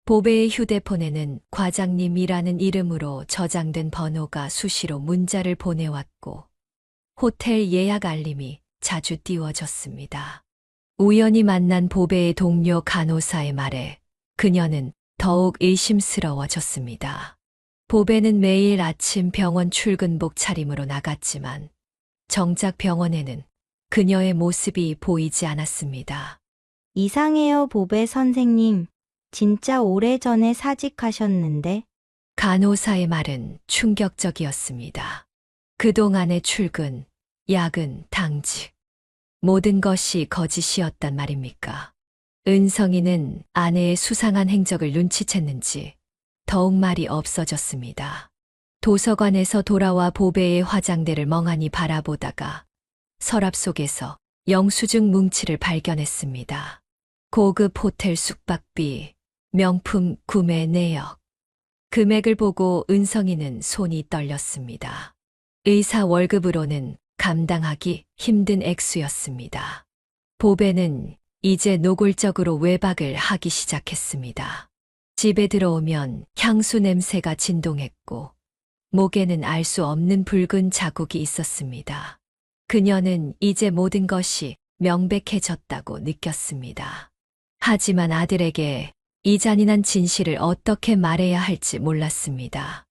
보배의 휴대폰에는 과장님이라는 이름으로 저장된 번호가 수시로 문자를 보내왔고 호텔 예약 알림이 자주 띄워졌습니다. 우연히 만난 보배의 동료 간호사의 말에 그녀는 더욱 의심스러워졌습니다. 보배는 매일 아침 병원 출근복 차림으로 나갔지만 정작 병원에는 그녀의 모습이 보이지 않았습니다. 이상해요, 보배 선생님. 진짜 오래전에 사직하셨는데. 간호사의 말은 충격적이었습니다. 그동안의 출근, 야근, 당직. 모든 것이 거짓이었단 말입니까? 은성이는 아내의 수상한 행적을 눈치챘는지 더욱 말이 없어졌습니다. 도서관에서 돌아와 보배의 화장대를 멍하니 바라보다가 서랍 속에서 영수증 뭉치를 발견했습니다. 고급 호텔 숙박비, 명품 구매 내역. 금액을 보고 은성이는 손이 떨렸습니다. 의사 월급으로는 감당하기 힘든 액수였습니다. 보배는 이제 노골적으로 외박을 하기 시작했습니다. 집에 들어오면 향수 냄새가 진동했고 목에는 알 수 없는 붉은 자국이 있었습니다. 그녀는 이제 모든 것이 명백해졌다고 느꼈습니다. 하지만 아들에게 이 잔인한 진실을 어떻게 말해야 할지 몰랐습니다.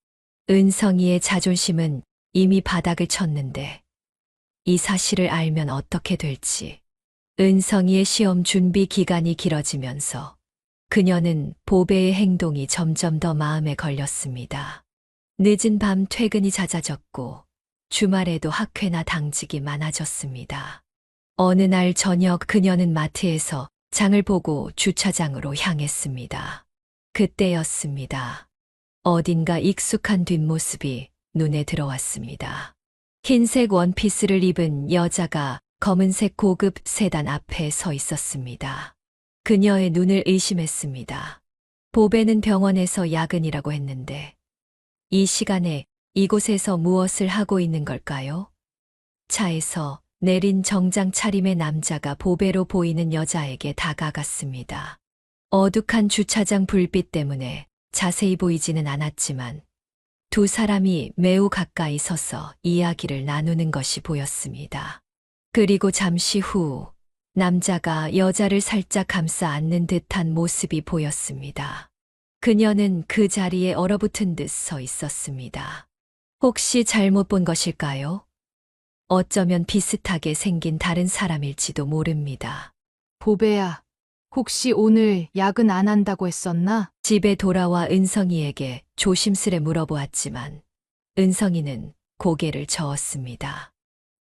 은성이의 자존심은 이미 바닥을 쳤는데 이 사실을 알면 어떻게 될지. 은성이의 시험 준비 기간이 길어지면서 그녀는 보배의 행동이 점점 더 마음에 걸렸습니다. 늦은 밤 퇴근이 잦아졌고 주말에도 학회나 당직이 많아졌습니다. 어느 날 저녁 그녀는 마트에서 장을 보고 주차장으로 향했습니다. 그때였습니다. 어딘가 익숙한 뒷모습이 눈에 들어왔습니다. 흰색 원피스를 입은 여자가 검은색 고급 세단 앞에 서 있었습니다. 그녀의 눈을 의심했습니다. 보배는 병원에서 야근이라고 했는데 이 시간에 이곳에서 무엇을 하고 있는 걸까요? 차에서 내린 정장 차림의 남자가 보배로 보이는 여자에게 다가갔습니다. 어둑한 주차장 불빛 때문에 자세히 보이지는 않았지만 두 사람이 매우 가까이 서서 이야기를 나누는 것이 보였습니다. 그리고 잠시 후 남자가 여자를 살짝 감싸 안는 듯한 모습이 보였습니다. 그녀는 그 자리에 얼어붙은 듯 서 있었습니다. 혹시 잘못 본 것일까요? 어쩌면 비슷하게 생긴 다른 사람일지도 모릅니다. 보배야, 혹시 오늘 야근 안 한다고 했었나? 집에 돌아와 은성이에게 조심스레 물어보았지만 은성이는 고개를 저었습니다.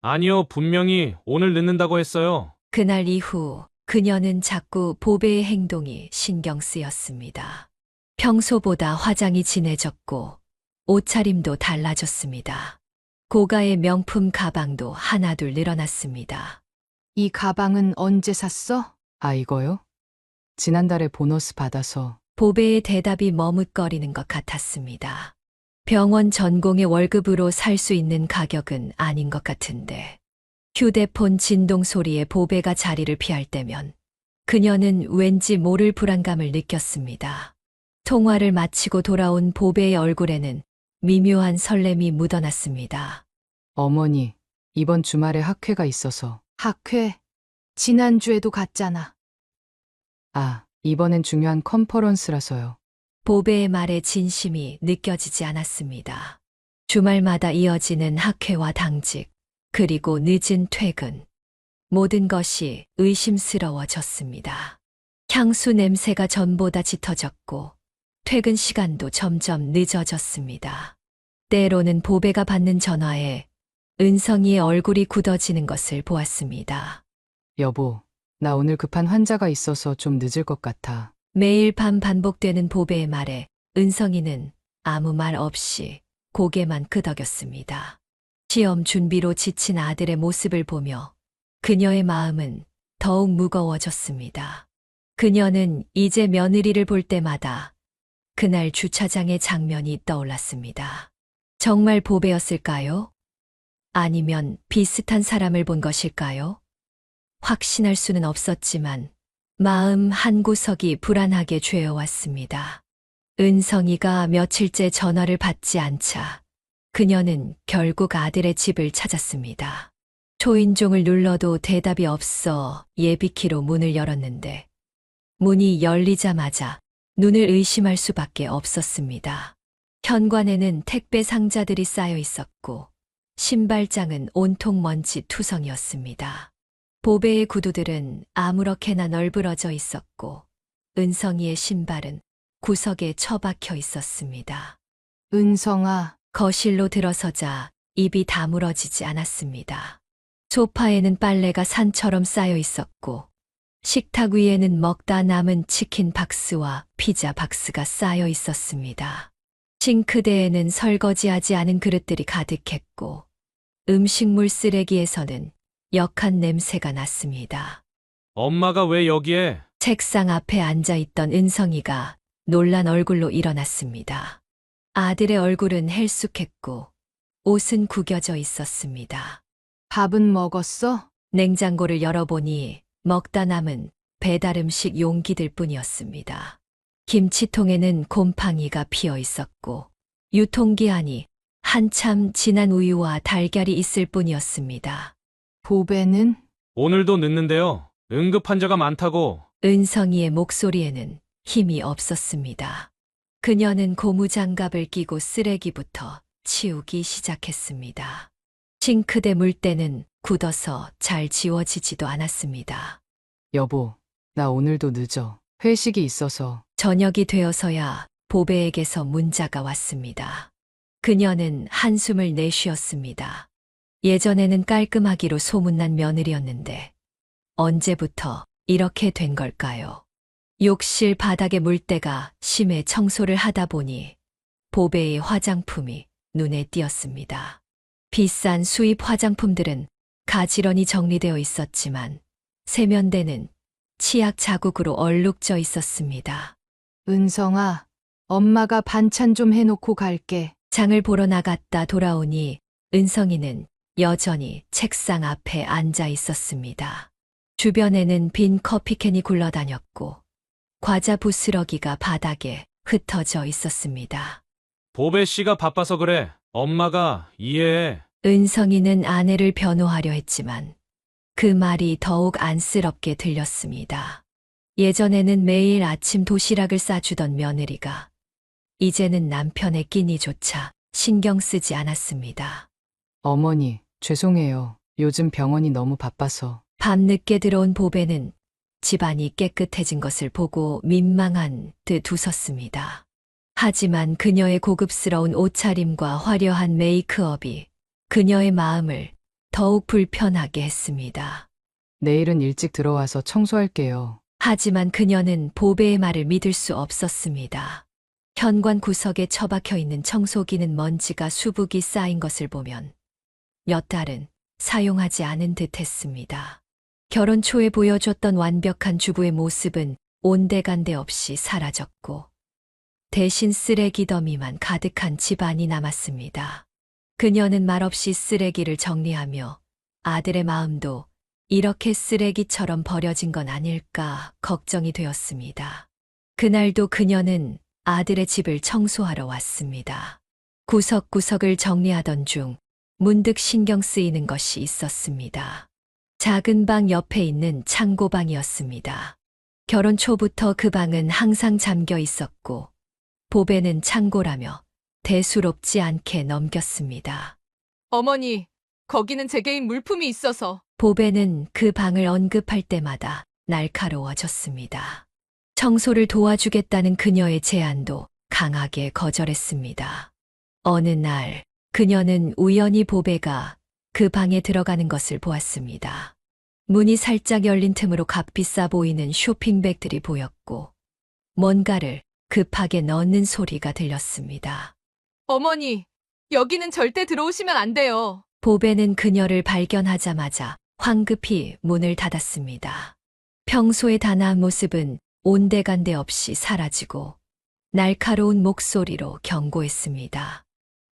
아니요, 분명히 오늘 늦는다고 했어요. 그날 이후 그녀는 자꾸 보배의 행동이 신경 쓰였습니다. 평소보다 화장이 진해졌고 옷차림도 달라졌습니다. 고가의 명품 가방도 하나둘 늘어났습니다. 이 가방은 언제 샀어? 아, 이거요? 지난달에 보너스 받아서. 보배의 대답이 머뭇거리는 것 같았습니다. 병원 전공의 월급으로 살 수 있는 가격은 아닌 것 같은데. 휴대폰 진동 소리에 보배가 자리를 피할 때면 그녀는 왠지 모를 불안감을 느꼈습니다. 통화를 마치고 돌아온 보배의 얼굴에는 미묘한 설렘이 묻어났습니다. 어머니, 이번 주말에 학회가 있어서. 학회. 지난주에도 갔잖아. 아, 이번엔 중요한 컨퍼런스라서요. 보배의 말에 진심이 느껴지지 않았습니다. 주말마다 이어지는 학회와 당직, 그리고 늦은 퇴근. 모든 것이 의심스러워졌습니다. 향수 냄새가 전보다 짙어졌고 퇴근 시간도 점점 늦어졌습니다. 때로는 보배가 받는 전화에 은성이의 얼굴이 굳어지는 것을 보았습니다. 여보, 나 오늘 급한 환자가 있어서 좀 늦을 것 같아. 매일 밤 반복되는 보배의 말에 은성이는 아무 말 없이 고개만 끄덕였습니다. 시험 준비로 지친 아들의 모습을 보며 그녀의 마음은 더욱 무거워졌습니다. 그녀는 이제 며느리를 볼 때마다 그날 주차장의 장면이 떠올랐습니다. 정말 보배였을까요? 아니면 비슷한 사람을 본 것일까요? 확신할 수는 없었지만 마음 한구석이 불안하게 죄어왔습니다. 은성이가 며칠째 전화를 받지 않자 그녀는 결국 아들의 집을 찾았습니다. 초인종을 눌러도 대답이 없어 예비키로 문을 열었는데 문이 열리자마자 눈을 의심할 수밖에 없었습니다. 현관에는 택배 상자들이 쌓여 있었고 신발장은 온통 먼지 투성이었습니다. 보배의 구두들은 아무렇게나 널브러져 있었고 은성이의 신발은 구석에 처박혀 있었습니다. 은성아, 거실로 들어서자 입이 다물어지지 않았습니다. 소파에는 빨래가 산처럼 쌓여 있었고 식탁 위에는 먹다 남은 치킨 박스와 피자 박스가 쌓여 있었습니다. 싱크대에는 설거지하지 않은 그릇들이 가득했고 음식물 쓰레기에서는 역한 냄새가 났습니다. 엄마가 왜 여기에? 책상 앞에 앉아있던 은성이가 놀란 얼굴로 일어났습니다. 아들의 얼굴은 헬쑥했고 옷은 구겨져 있었습니다. 밥은 먹었어? 냉장고를 열어보니 먹다 남은 배달음식 용기들 뿐이었습니다. 김치통에는 곰팡이가 피어 있었고 유통기한이 한참 지난 우유와 달걀이 있을 뿐이었습니다. 보배는? 오늘도 늦는데요. 응급 환자가 많다고. 은성이의 목소리에는 힘이 없었습니다. 그녀는 고무장갑을 끼고 쓰레기부터 치우기 시작했습니다. 싱크대 물때는 굳어서 잘 지워지지도 않았습니다. 여보, 나 오늘도 늦어. 회식이 있어서. 저녁이 되어서야 보배에게서 문자가 왔습니다. 그녀는 한숨을 내쉬었습니다. 예전에는 깔끔하기로 소문난 며느리였는데 언제부터 이렇게 된 걸까요? 욕실 바닥에 물때가 심해 청소를 하다 보니 보배의 화장품이 눈에 띄었습니다. 비싼 수입 화장품들은 가지런히 정리되어 있었지만 세면대는 치약 자국으로 얼룩져 있었습니다. 은성아, 엄마가 반찬 좀 해놓고 갈게. 장을 보러 나갔다 돌아오니 은성이는 여전히 책상 앞에 앉아 있었습니다. 주변에는 빈 커피캔이 굴러다녔고 과자 부스러기가 바닥에 흩어져 있었습니다. 보배 씨가 바빠서 그래. 엄마가 이해해. 은성이는 아내를 변호하려 했지만 그 말이 더욱 안쓰럽게 들렸습니다. 예전에는 매일 아침 도시락을 싸주던 며느리가 이제는 남편의 끼니조차 신경 쓰지 않았습니다. 어머니, 죄송해요. 요즘 병원이 너무 바빠서. 밤늦게 들어온 보배는 집안이 깨끗해진 것을 보고 민망한 듯 웃었습니다. 하지만 그녀의 고급스러운 옷차림과 화려한 메이크업이 그녀의 마음을 더욱 불편하게 했습니다. 내일은 일찍 들어와서 청소할게요. 하지만 그녀는 보배의 말을 믿을 수 없었습니다. 현관 구석에 처박혀 있는 청소기는 먼지가 수북이 쌓인 것을 보면 몇 달은 사용하지 않은 듯 했습니다. 결혼 초에 보여줬던 완벽한 주부의 모습은 온데간데 없이 사라졌고 대신 쓰레기 더미만 가득한 집안이 남았습니다. 그녀는 말없이 쓰레기를 정리하며 아들의 마음도 이렇게 쓰레기처럼 버려진 건 아닐까 걱정이 되었습니다. 그날도 그녀는 아들의 집을 청소하러 왔습니다. 구석구석을 정리하던 중 문득 신경 쓰이는 것이 있었습니다. 작은 방 옆에 있는 창고방이었습니다. 결혼 초부터 그 방은 항상 잠겨 있었고 보배는 창고라며 대수롭지 않게 넘겼습니다. 어머니, 거기는 제 개인 물품이 있어서. 보배는 그 방을 언급할 때마다 날카로워졌습니다. 청소를 도와주겠다는 그녀의 제안도 강하게 거절했습니다. 어느 날 그녀는 우연히 보배가 그 방에 들어가는 것을 보았습니다. 문이 살짝 열린 틈으로 값비싸 보이는 쇼핑백들이 보였고 뭔가를 급하게 넣는 소리가 들렸습니다. 어머니, 여기는 절대 들어오시면 안 돼요. 보배는 그녀를 발견하자마자 황급히 문을 닫았습니다. 평소의 단아한 모습은 온데간데 없이 사라지고 날카로운 목소리로 경고했습니다.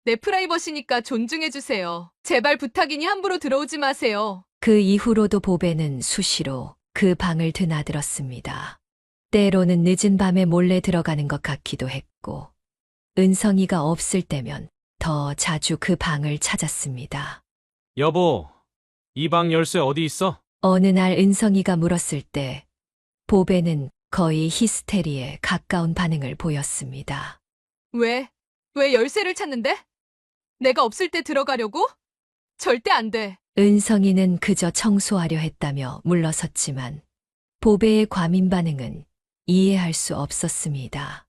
내 프라이버시니까 존중해주세요. 제발 부탁이니 함부로 들어오지 마세요. 그 이후로도 보배는 수시로 그 방을 드나들었습니다. 때로는 늦은 밤에 몰래 들어가는 것 같기도 했고 은성이가 없을 때면 더 자주 그 방을 찾았습니다. 여보, 이 방 열쇠 어디 있어? 어느 날 은성이가 물었을 때 보배는 거의 히스테리에 가까운 반응을 보였습니다. 왜 열쇠를 찾는데? 내가 없을 때 들어가려고? 절대 안 돼. 은성이는 그저 청소하려 했다며 물러섰지만 보배의 과민 반응은 이해할 수 없었습니다.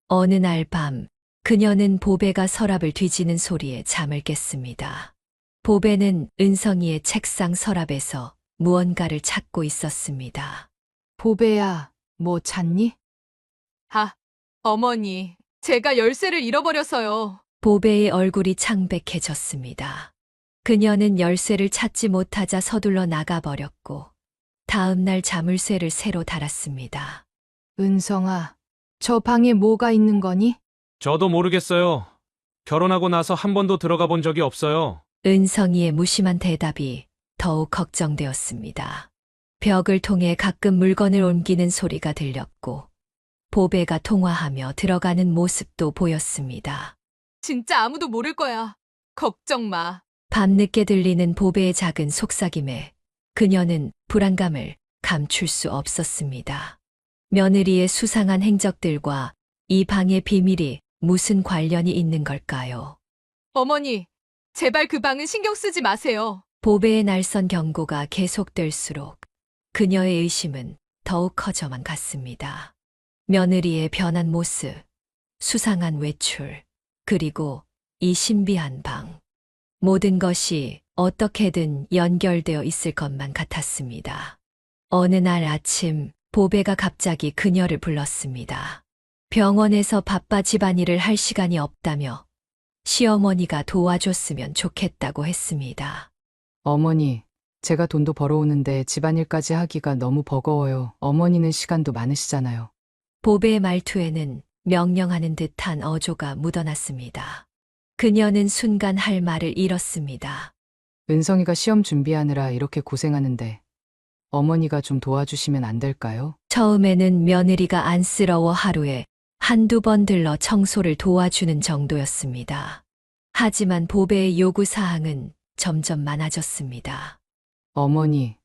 어느 날 밤 그녀는 보배가 서랍을 뒤지는 소리에 잠을 깼습니다. 보배는 은성이의 책상 서랍에서 무언가를 찾고 있었습니다. 보배야, 뭐 찾니? 아, 어머니, 제가 열쇠를 잃어버려서요. 보배의 얼굴이 창백해졌습니다. 그녀는 열쇠를 찾지 못하자 서둘러 나가버렸고 다음 날 자물쇠를 새로 달았습니다. 은성아, 저 방에 뭐가 있는 거니? 저도 모르겠어요. 결혼하고 나서 한 번도 들어가 본 적이 없어요. 은성이의 무심한 대답이 더욱 걱정되었습니다. 벽을 통해 가끔 물건을 옮기는 소리가 들렸고 보배가 통화하며 들어가는 모습도 보였습니다. 진짜 아무도 모를 거야. 걱정 마. 밤늦게 들리는 보배의 작은 속삭임에 그녀는 불안감을 감출 수 없었습니다. 며느리의 수상한 행적들과 이 방의 비밀이 무슨 관련이 있는 걸까요? 어머니, 제발 그 방은 신경 쓰지 마세요. 보배의 날선 경고가 계속될수록 그녀의 의심은 더욱 커져만 갔습니다. 며느리의 변한 모습, 수상한 외출, 그리고 이 신비한 방. 모든 것이 어떻게든 연결되어 있을 것만 같았습니다. 어느 날 아침 보배가 갑자기 그녀를 불렀습니다. 병원에서 바빠 집안일을 할 시간이 없다며 시어머니가 도와줬으면 좋겠다고 했습니다. 어머니, 제가 돈도 벌어오는데 집안일까지 하기가 너무 버거워요. 어머니는 시간도 많으시잖아요. 보배의 말투에는 명령하는 듯한 어조가 묻어났습니다. 그녀는 순간 할 말을 잃었습니다. 은성이가 시험 준비하느라 이렇게 고생하는데 어머니가 좀 도와주시면 안 될까요? 처음에는 며느리가 안쓰러워 하루에 한두 번 들러 청소를 도와주는 정도였습니다. 하지만 보배의 요구사항은 점점 많아졌습니다. 어머니,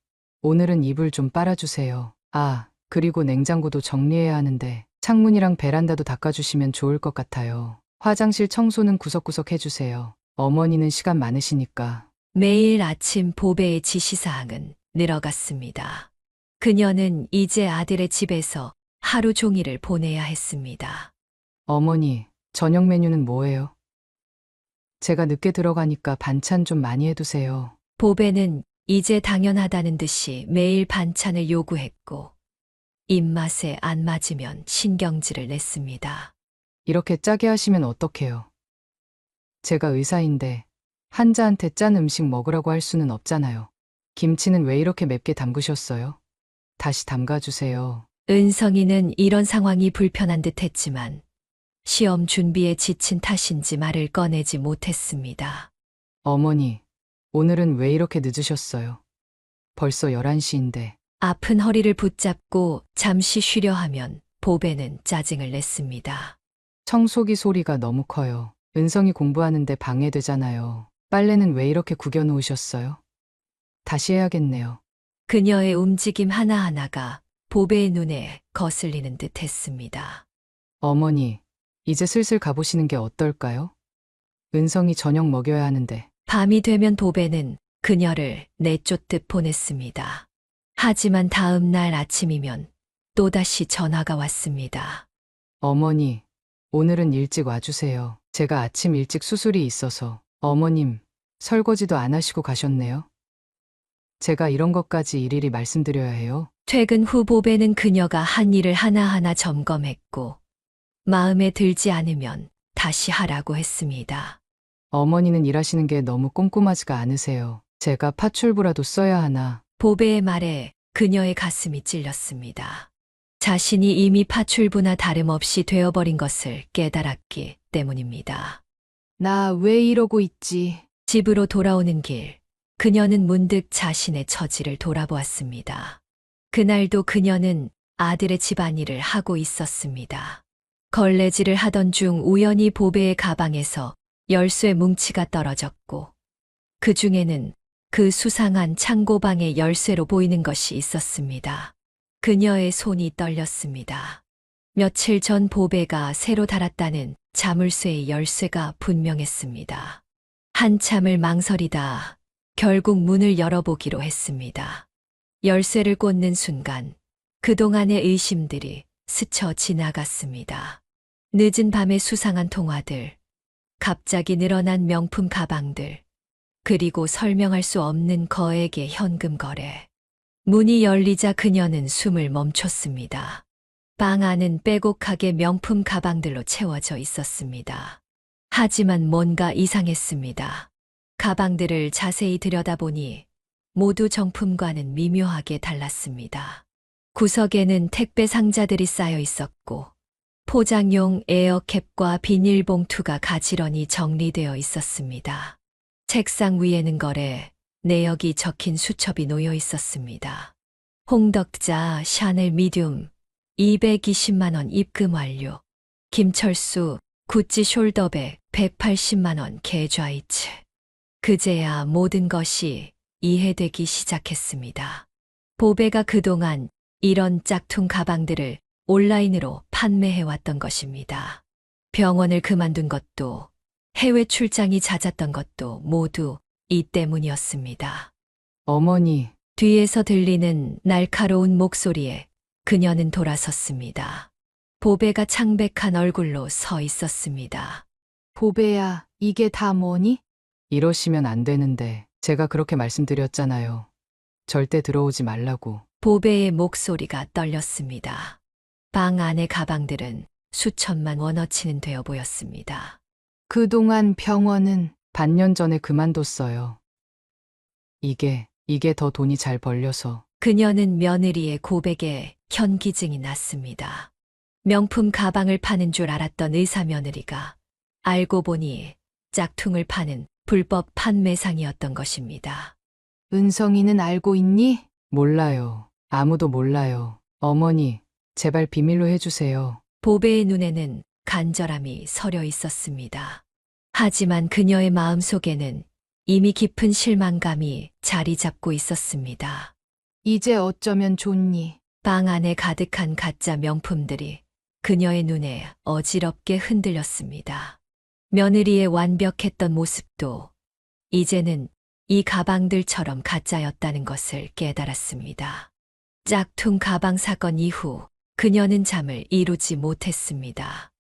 오늘은 이불 좀 빨아주세요. 아, 그리고 냉장고도 정리해야 하는데 창문이랑 베란다도 닦아주시면 좋을 것 같아요. 화장실 청소는 구석구석 해주세요. 어머니는 시간 많으시니까. 매일 아침 보배의 지시사항은 늘어갔습니다. 그녀는 이제 아들의 집에서 하루 종일을 보내야 했습니다. 어머니, 저녁 메뉴는 뭐예요? 제가 늦게 들어가니까 반찬 좀 많이 해두세요. 보배는 이제 당연하다는 듯이 매일 반찬을 요구했고 입맛에 안 맞으면 신경질을 냈습니다. 이렇게 짜게 하시면 어떡해요? 제가 의사인데 환자한테 짠 음식 먹으라고 할 수는 없잖아요. 김치는 왜 이렇게 맵게 담그셨어요? 다시 담가주세요. 은성이는 이런 상황이 불편한 듯 했지만 시험 준비에 지친 탓인지 말을 꺼내지 못했습니다. 어머니, 오늘은 왜 이렇게 늦으셨어요? 벌써 11시인데. 아픈 허리를 붙잡고 잠시 쉬려 하면 보배는 짜증을 냈습니다. 청소기 소리가 너무 커요. 은성이 공부하는데 방해되잖아요. 빨래는 왜 이렇게 구겨놓으셨어요? 다시 해야겠네요. 그녀의 움직임 하나하나가 보배의 눈에 거슬리는 듯 했습니다. 어머니, 이제 슬슬 가보시는 게 어떨까요? 은성이 저녁 먹여야 하는데. 밤이 되면 보배는 그녀를 내쫓듯 보냈습니다. 하지만 다음 날 아침이면 또다시 전화가 왔습니다. 어머니, 오늘은 일찍 와주세요. 제가 아침 일찍 수술이 있어서. 어머님, 설거지도 안 하시고 가셨네요. 제가 이런 것까지 일일이 말씀드려야 해요. 퇴근 후 보배는 그녀가 한 일을 하나하나 점검했고 마음에 들지 않으면 다시 하라고 했습니다. 어머니는 일하시는 게 너무 꼼꼼하지가 않으세요. 제가 파출부라도 써야 하나. 보배의 말에 그녀의 가슴이 찔렸습니다. 자신이 이미 파출부나 다름없이 되어버린 것을 깨달았기 때문입니다. 나 왜 이러고 있지? 집으로 돌아오는 길, 그녀는 문득 자신의 처지를 돌아보았습니다. 그날도 그녀는 아들의 집안일을 하고 있었습니다. 걸레질을 하던 중 우연히 보배의 가방에서 열쇠 뭉치가 떨어졌고 그 중에는 그 수상한 창고방의 열쇠로 보이는 것이 있었습니다. 그녀의 손이 떨렸습니다. 며칠 전 보배가 새로 달았다는 자물쇠의 열쇠가 분명했습니다. 한참을 망설이다 결국 문을 열어보기로 했습니다. 열쇠를 꽂는 순간 그동안의 의심들이 스쳐 지나갔습니다. 늦은 밤의 수상한 통화들, 갑자기 늘어난 명품 가방들, 그리고 설명할 수 없는 거액의 현금 거래. 문이 열리자 그녀는 숨을 멈췄습니다. 방 안은 빼곡하게 명품 가방들로 채워져 있었습니다. 하지만 뭔가 이상했습니다. 가방들을 자세히 들여다보니 모두 정품과는 미묘하게 달랐습니다. 구석에는 택배 상자들이 쌓여 있었고 포장용 에어캡과 비닐봉투가 가지런히 정리되어 있었습니다. 책상 위에는 거래, 내역이 적힌 수첩이 놓여 있었습니다. 홍덕자 샤넬 미디움 220만 원 입금 완료. 김철수 구찌 숄더백 180만 원 계좌이체. 그제야 모든 것이 이해되기 시작했습니다. 보배가 그동안 이런 짝퉁 가방들을 온라인으로 판매해왔던 것입니다. 병원을 그만둔 것도 해외 출장이 잦았던 것도 모두 이 때문이었습니다. 어머니, 뒤에서 들리는 날카로운 목소리에 그녀는 돌아섰습니다. 보배가 창백한 얼굴로 서 있었습니다. 보배야, 이게 다 뭐니? 이러시면 안 되는데 제가 그렇게 말씀드렸잖아요. 절대 들어오지 말라고. 보배의 목소리가 떨렸습니다. 방 안의 가방들은 수천만 원어치는 되어 보였습니다. 그동안 병원은 반년 전에 그만뒀어요. 이게 더 돈이 잘 벌려서. 그녀는 며느리의 고백에 현기증이 났습니다. 명품 가방을 파는 줄 알았던 의사 며느리가 알고 보니 짝퉁을 파는 불법 판매상이었던 것입니다. 은성이는 알고 있니? 몰라요. 아무도 몰라요. 어머니, 제발 비밀로 해주세요. 보배의 눈에는 간절함이 서려 있었습니다. 하지만 그녀의 마음속에는 이미 깊은 실망감이 자리 잡고 있었습니다. 이제 어쩌면 좋니? 방 안에 가득한 가짜 명품들이 그녀의 눈에 어지럽게 흔들렸습니다. 며느리의 완벽했던 모습도 이제는 이 가방들처럼 가짜였다는 것을 깨달았습니다. 짝퉁 가방 사건 이후 그녀는 잠을 이루지 못했습니다.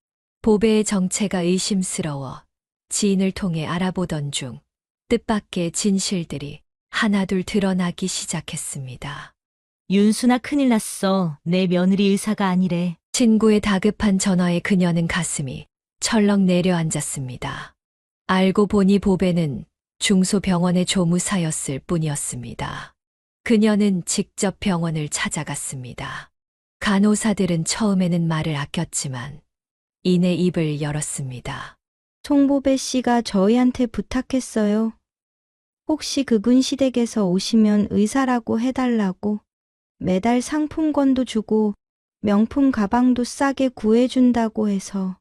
보배의 정체가 의심스러워 지인을 통해 알아보던 중 뜻밖의 진실들이 하나둘 드러나기 시작했습니다. 윤순아 큰일 났어. 내 며느리 의사가 아니래. 친구의 다급한 전화에 그녀는 가슴이 철렁 내려앉았습니다. 알고 보니 보배는 중소병원의 조무사였을 뿐이었습니다. 그녀는 직접 병원을 찾아갔습니다. 간호사들은 처음에는 말을 아꼈지만 이내 입을 열었습니다. 송보배 씨가 저희한테 부탁했어요. 혹시 그분 시댁에서 오시면 의사라고 해달라고. 매달 상품권도 주고 명품 가방도 싸게 구해준다고 해서.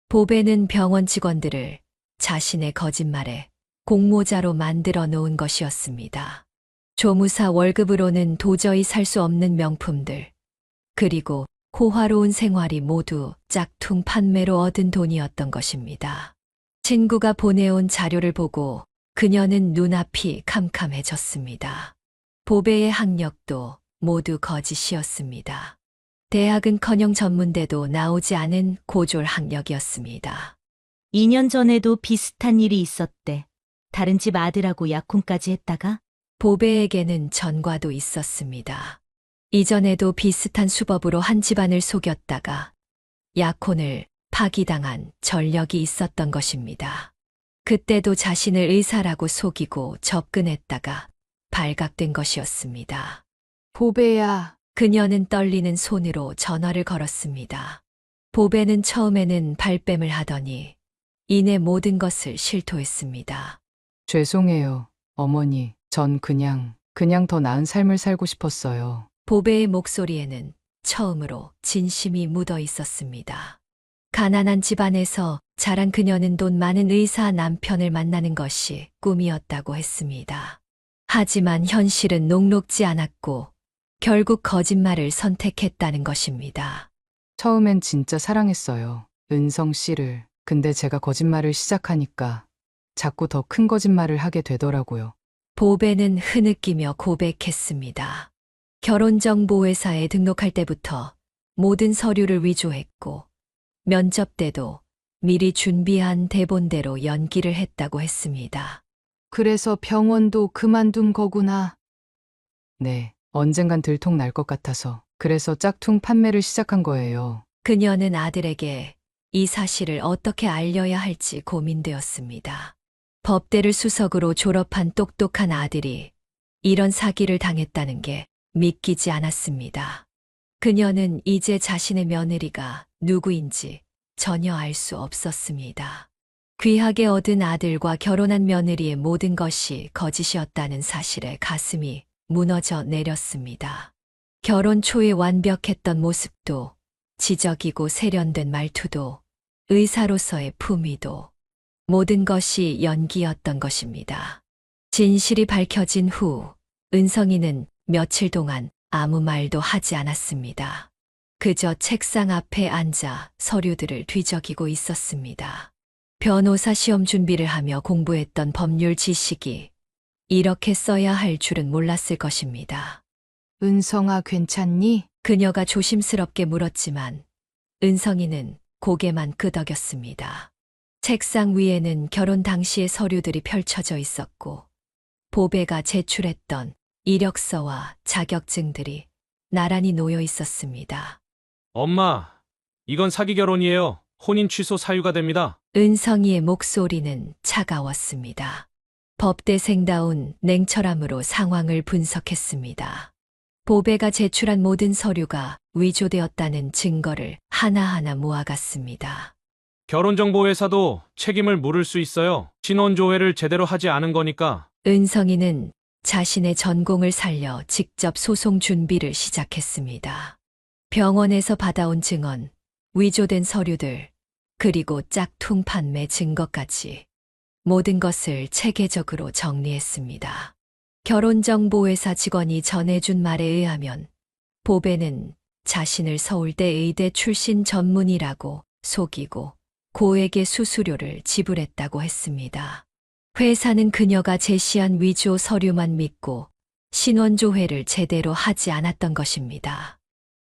보배는 병원 직원들을 자신의 거짓말에 공모자로 만들어 놓은 것이었습니다. 조무사 월급으로는 도저히 살 수 없는 명품들, 그리고 호화로운 생활이 모두 짝퉁 판매로 얻은 돈이었던 것입니다. 친구가 보내온 자료를 보고 그녀는 눈앞이 캄캄해졌습니다. 보배의 학력도 모두 거짓이었습니다. 대학은커녕 전문대도 나오지 않은 고졸 학력이었습니다. 2년 전에도 비슷한 일이 있었대. 다른 집 아들하고 약혼까지 했다가 보배에게는 전과도 있었습니다. 이전에도 비슷한 수법으로 한 집안을 속였다가 약혼을 파기당한 전력이 있었던 것입니다. 그때도 자신을 의사라고 속이고 접근했다가 발각된 것이었습니다. 보배야, 그녀는 떨리는 손으로 전화를 걸었습니다. 보배는 처음에는 발뺌을 하더니 이내 모든 것을 실토했습니다. 죄송해요. 어머니, 전 그냥 더 나은 삶을 살고 싶었어요. 보배의 목소리에는 처음으로 진심이 묻어 있었습니다. 가난한 집안에서 자란 그녀는 돈 많은 의사 남편을 만나는 것이 꿈이었다고 했습니다. 하지만 현실은 녹록지 않았고 결국 거짓말을 선택했다는 것입니다. 처음엔 진짜 사랑했어요. 은성 씨를. 근데 제가 거짓말을 시작하니까 자꾸 더 큰 거짓말을 하게 되더라고요. 보배는 흐느끼며 고백했습니다. 결혼정보회사에 등록할 때부터 모든 서류를 위조했고 면접 때도 미리 준비한 대본대로 연기를 했다고 했습니다. 그래서 병원도 그만둔 거구나. 네, 언젠간 들통 날 것 같아서. 그래서 짝퉁 판매를 시작한 거예요. 그녀는 아들에게 이 사실을 어떻게 알려야 할지 고민되었습니다. 법대를 수석으로 졸업한 똑똑한 아들이 이런 사기를 당했다는 게 믿기지 않았습니다. 그녀는 이제 자신의 며느리가 누구인지 전혀 알 수 없었습니다. 귀하게 얻은 아들과 결혼한 며느리의 모든 것이 거짓이었다는 사실에 가슴이 무너져 내렸습니다. 결혼 초에 완벽했던 모습도, 지적이고 세련된 말투도, 의사로서의 품위도 모든 것이 연기였던 것입니다. 진실이 밝혀진 후 은성이는 며칠 동안 아무 말도 하지 않았습니다. 그저 책상 앞에 앉아 서류들을 뒤적이고 있었습니다. 변호사 시험 준비를 하며 공부했던 법률 지식이 이렇게 써야 할 줄은 몰랐을 것입니다. 은성아, 괜찮니? 그녀가 조심스럽게 물었지만 은성이는 고개만 끄덕였습니다. 책상 위에는 결혼 당시의 서류들이 펼쳐져 있었고 보배가 제출했던 이력서와 자격증들이 나란히 놓여 있었습니다. 엄마, 이건 사기 결혼이에요. 혼인 취소 사유가 됩니다. 은성이의 목소리는 차가웠습니다. 법대생다운 냉철함으로 상황을 분석했습니다. 보배가 제출한 모든 서류가 위조되었다는 증거를 하나하나 모아갔습니다. 결혼정보회사도 책임을 물을 수 있어요. 신원조회를 제대로 하지 않은 거니까. 은성이는 자신의 전공을 살려 직접 소송 준비를 시작했습니다. 병원에서 받아온 증언, 위조된 서류들, 그리고 짝퉁 판매 증거까지 모든 것을 체계적으로 정리했습니다. 결혼정보회사 직원이 전해준 말에 의하면 보배는 자신을 서울대 의대 출신 전문의라고 속이고 고액의 수수료를 지불했다고 했습니다. 회사는 그녀가 제시한 위조 서류만 믿고 신원조회를 제대로 하지 않았던 것입니다.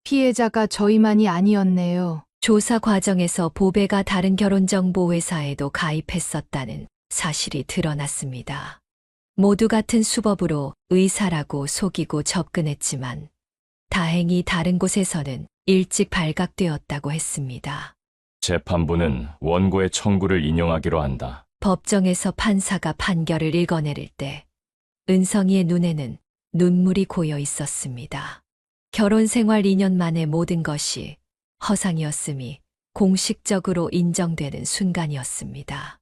피해자가 저희만이 아니었네요. 조사 과정에서 보배가 다른 결혼정보회사에도 가입했었다는 사실이 드러났습니다. 모두 같은 수법으로 의사라고 속이고 접근했지만 다행히 다른 곳에서는 일찍 발각되었다고 했습니다. 재판부는 원고의 청구를 인용하기로 한다. 법정에서 판사가 판결을 읽어내릴 때 은성이의 눈에는 눈물이 고여 있었습니다. 결혼 생활 2년 만에 모든 것이 허상이었음이 공식적으로 인정되는 순간이었습니다.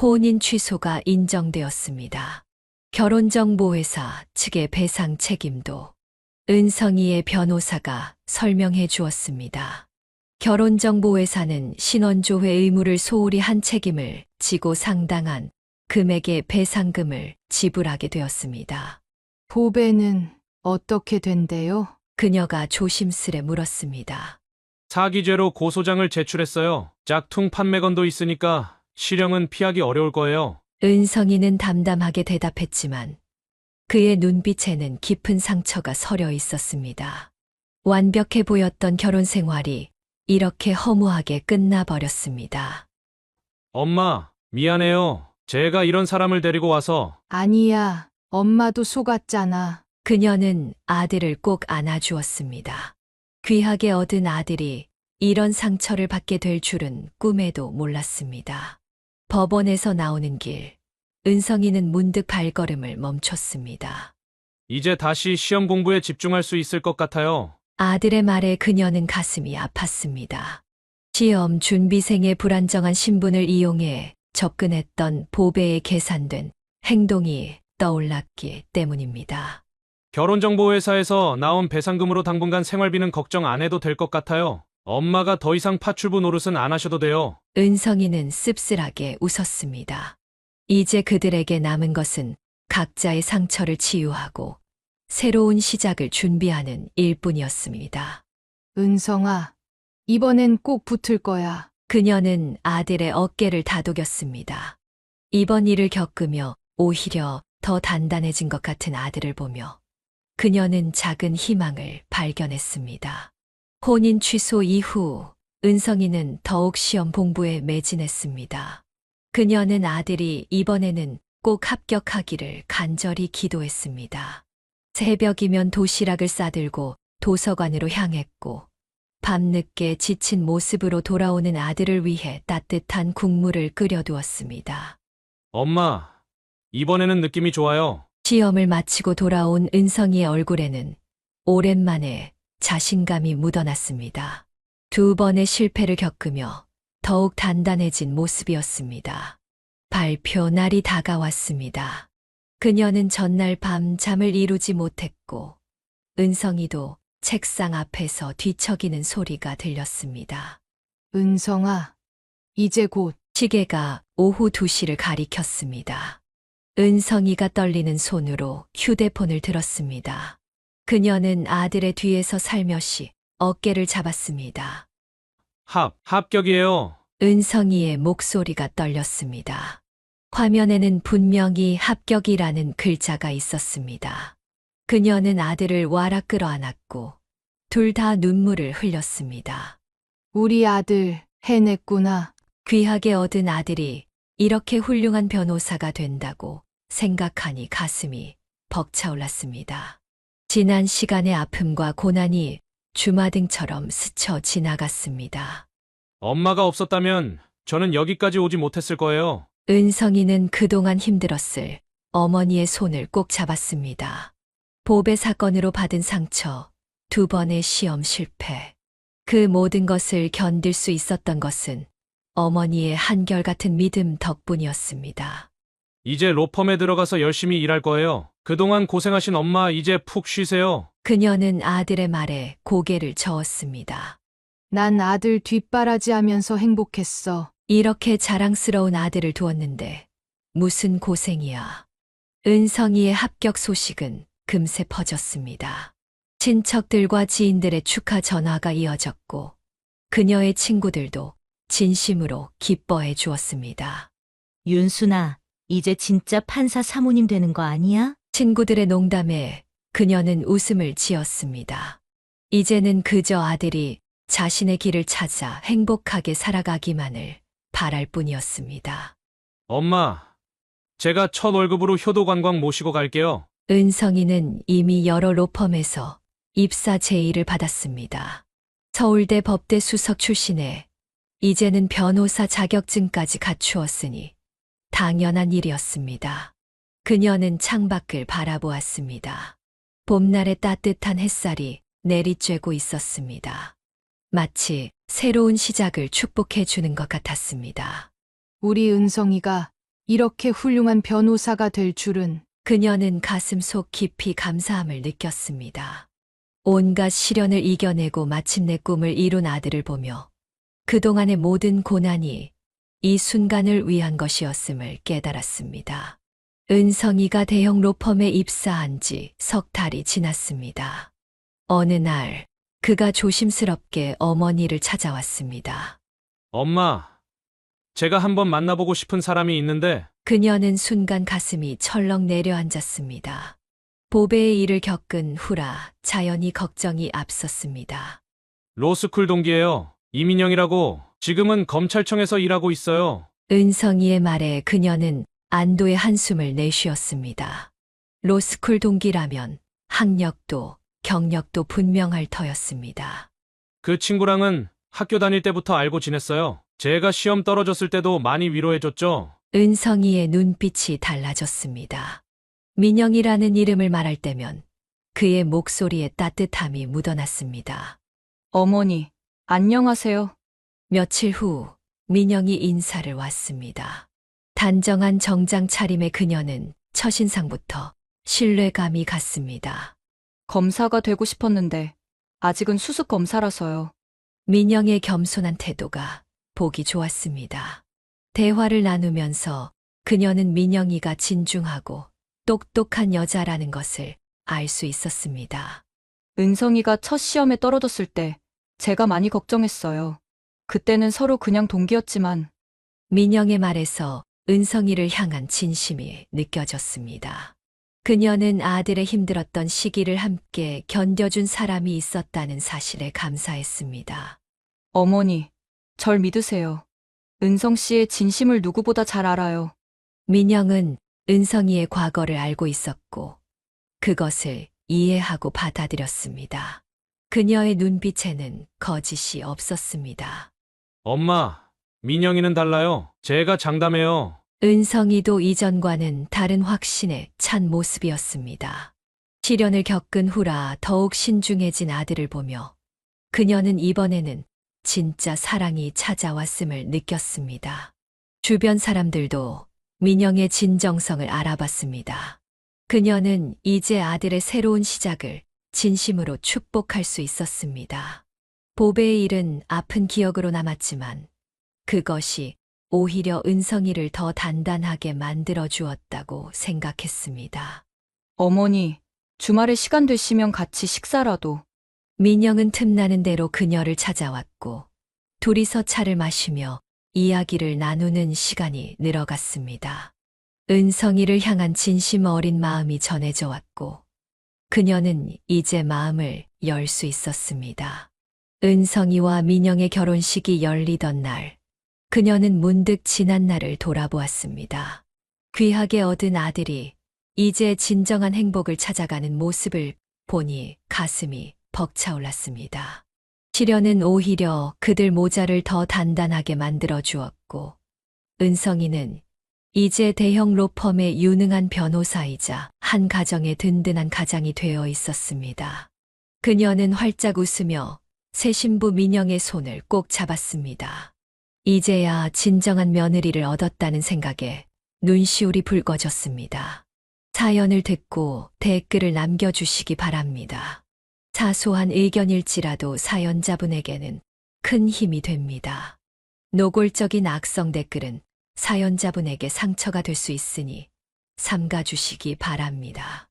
혼인 취소가 인정되었습니다. 결혼정보회사 측의 배상 책임도 은성이의 변호사가 설명해 주었습니다. 결혼정보회사는 신원조회 의무를 소홀히 한 책임을 지고 상당한 금액의 배상금을 지불하게 되었습니다. 보배는 어떻게 된대요? 그녀가 조심스레 물었습니다. 사기죄로 고소장을 제출했어요. 짝퉁 판매건도 있으니까 실형은 피하기 어려울 거예요. 은성이는 담담하게 대답했지만 그의 눈빛에는 깊은 상처가 서려 있었습니다. 완벽해 보였던 결혼 생활이 이렇게 허무하게 끝나버렸습니다. 엄마, 미안해요. 제가 이런 사람을 데리고 와서. 아니야. 엄마도 속았잖아. 그녀는 아들을 꼭 안아주었습니다. 귀하게 얻은 아들이 이런 상처를 받게 될 줄은 꿈에도 몰랐습니다. 법원에서 나오는 길, 은성이는 문득 발걸음을 멈췄습니다. 이제 다시 시험 공부에 집중할 수 있을 것 같아요. 아들의 말에 그녀는 가슴이 아팠습니다. 시험 준비생의 불안정한 신분을 이용해 접근했던 보배에 계산된 행동이 떠올랐기 때문입니다. 결혼정보회사에서 나온 배상금으로 당분간 생활비는 걱정 안 해도 될 것 같아요. 엄마가 더 이상 파출부 노릇은 안 하셔도 돼요. 은성이는 씁쓸하게 웃었습니다. 이제 그들에게 남은 것은 각자의 상처를 치유하고 새로운 시작을 준비하는 일뿐이었습니다. 은성아, 이번엔 꼭 붙을 거야. 그녀는 아들의 어깨를 다독였습니다. 이번 일을 겪으며 오히려 더 단단해진 것 같은 아들을 보며 그녀는 작은 희망을 발견했습니다. 혼인 취소 이후 은성이는 더욱 시험 공부에 매진했습니다. 그녀는 아들이 이번에는 꼭 합격하기를 간절히 기도했습니다. 새벽이면 도시락을 싸들고 도서관으로 향했고 밤늦게 지친 모습으로 돌아오는 아들을 위해 따뜻한 국물을 끓여두었습니다. 엄마, 이번에는 느낌이 좋아요. 시험을 마치고 돌아온 은성이의 얼굴에는 오랜만에 자신감이 묻어났습니다. 2번의 실패를 겪으며 더욱 단단해진 모습이었습니다. 발표 날이 다가왔습니다. 그녀는 전날 밤 잠을 이루지 못했고 은성이도 책상 앞에서 뒤척이는 소리가 들렸습니다. 은성아, 이제 곧. 시계가 오후 2시를 가리켰습니다. 은성이가 떨리는 손으로 휴대폰을 들었습니다. 그녀는 아들의 뒤에서 살며시 어깨를 잡았습니다. 합격이에요. 은성이의 목소리가 떨렸습니다. 화면에는 분명히 합격이라는 글자가 있었습니다. 그녀는 아들을 와라 끌어안았고 둘 다 눈물을 흘렸습니다. 우리 아들 해냈구나. 귀하게 얻은 아들이 이렇게 훌륭한 변호사가 된다고 생각하니 가슴이 벅차올랐습니다. 지난 시간의 아픔과 고난이 주마등처럼 스쳐 지나갔습니다. 엄마가 없었다면 저는 여기까지 오지 못했을 거예요. 은성이는 그동안 힘들었을 어머니의 손을 꼭 잡았습니다. 보배 사건으로 받은 상처, 2번의 시험 실패. 그 모든 것을 견딜 수 있었던 것은 어머니의 한결같은 믿음 덕분이었습니다. 이제 로펌에 들어가서 열심히 일할 거예요. 그동안 고생하신 엄마 이제 푹 쉬세요. 그녀는 아들의 말에 고개를 저었습니다. 난 아들 뒷바라지하면서 행복했어. 이렇게 자랑스러운 아들을 두었는데 무슨 고생이야. 은성이의 합격 소식은 금세 퍼졌습니다. 친척들과 지인들의 축하 전화가 이어졌고 그녀의 친구들도 진심으로 기뻐해 주었습니다. 윤순아, 이제 진짜 판사 사모님 되는 거 아니야? 친구들의 농담에 그녀는 웃음을 지었습니다. 이제는 그저 아들이 자신의 길을 찾아 행복하게 살아가기만을 바랄 뿐이었습니다. 엄마, 제가 첫 월급으로 효도 관광 모시고 갈게요. 은성이는 이미 여러 로펌에서 입사 제의를 받았습니다. 서울대 법대 수석 출신에 이제는 변호사 자격증까지 갖추었으니 당연한 일이었습니다. 그녀는 창밖을 바라보았습니다. 봄날의 따뜻한 햇살이 내리쬐고 있었습니다. 마치 새로운 시작을 축복해 주는 것 같았습니다. 우리 은성이가 이렇게 훌륭한 변호사가 될 줄은. 그녀는 가슴 속 깊이 감사함을 느꼈습니다. 온갖 시련을 이겨내고 마침내 꿈을 이룬 아들을 보며 그동안의 모든 고난이 이 순간을 위한 것이었음을 깨달았습니다. 은성이가 대형 로펌에 입사한 지 석 달이 지났습니다. 어느 날 그가 조심스럽게 어머니를 찾아왔습니다. 엄마, 제가 한번 만나보고 싶은 사람이 있는데. 그녀는 순간 가슴이 철렁 내려앉았습니다. 보배의 일을 겪은 후라 자연히 걱정이 앞섰습니다. 로스쿨 동기예요. 이민영이라고. 지금은 검찰청에서 일하고 있어요. 은성이의 말에 그녀는 안도의 한숨을 내쉬었습니다. 로스쿨 동기라면 학력도 경력도 분명할 터였습니다. 그 친구랑은 학교 다닐 때부터 알고 지냈어요. 제가 시험 떨어졌을 때도 많이 위로해줬죠. 은성이의 눈빛이 달라졌습니다. 민영이라는 이름을 말할 때면 그의 목소리에 따뜻함이 묻어났습니다. 어머니, 안녕하세요. 며칠 후 민영이 인사를 왔습니다. 단정한 정장 차림의 그녀는 첫인상부터 신뢰감이 갔습니다. 검사가 되고 싶었는데 아직은 수습 검사라서요. 민영의 겸손한 태도가 보기 좋았습니다. 대화를 나누면서 그녀는 민영이가 진중하고 똑똑한 여자라는 것을 알 수 있었습니다. 은성이가 첫 시험에 떨어졌을 때 제가 많이 걱정했어요. 그때는 서로 그냥 동기였지만 민영의 말에서 은성이를 향한 진심이 느껴졌습니다. 그녀는 아들의 힘들었던 시기를 함께 견뎌준 사람이 있었다는 사실에 감사했습니다. 어머니, 절 믿으세요. 은성 씨의 진심을 누구보다 잘 알아요. 민영은 은성이의 과거를 알고 있었고 그것을 이해하고 받아들였습니다. 그녀의 눈빛에는 거짓이 없었습니다. 엄마, 민영이는 달라요. 제가 장담해요. 은성이도 이전과는 다른 확신에 찬 모습이었습니다. 시련을 겪은 후라 더욱 신중해진 아들을 보며 그녀는 이번에는 진짜 사랑이 찾아왔음을 느꼈습니다. 주변 사람들도 민영의 진정성을 알아봤습니다. 그녀는 이제 아들의 새로운 시작을 진심으로 축복할 수 있었습니다. 보배의 일은 아픈 기억으로 남았지만 그것이 오히려 은성이를 더 단단하게 만들어 주었다고 생각했습니다. 어머니, 주말에 시간 되시면 같이 식사라도. 민영은 틈나는 대로 그녀를 찾아왔고 둘이서 차를 마시며 이야기를 나누는 시간이 늘어갔습니다. 은성이를 향한 진심 어린 마음이 전해져 왔고 그녀는 이제 마음을 열 수 있었습니다. 은성이와 민영의 결혼식이 열리던 날 그녀는 문득 지난 날을 돌아보았습니다. 귀하게 얻은 아들이 이제 진정한 행복을 찾아가는 모습을 보니 가슴이 벅차올랐습니다. 시련은 오히려 그들 모자를 더 단단하게 만들어 주었고, 은성이는 이제 대형 로펌의 유능한 변호사이자 한 가정의 든든한 가장이 되어 있었습니다. 그녀는 활짝 웃으며 새 신부 민영의 손을 꼭 잡았습니다. 이제야 진정한 며느리를 얻었다는 생각에 눈시울이 붉어졌습니다. 사연을 듣고 댓글을 남겨주시기 바랍니다. 사소한 의견일지라도 사연자분에게는 큰 힘이 됩니다. 노골적인 악성 댓글은 사연자분에게 상처가 될 수 있으니 삼가주시기 바랍니다.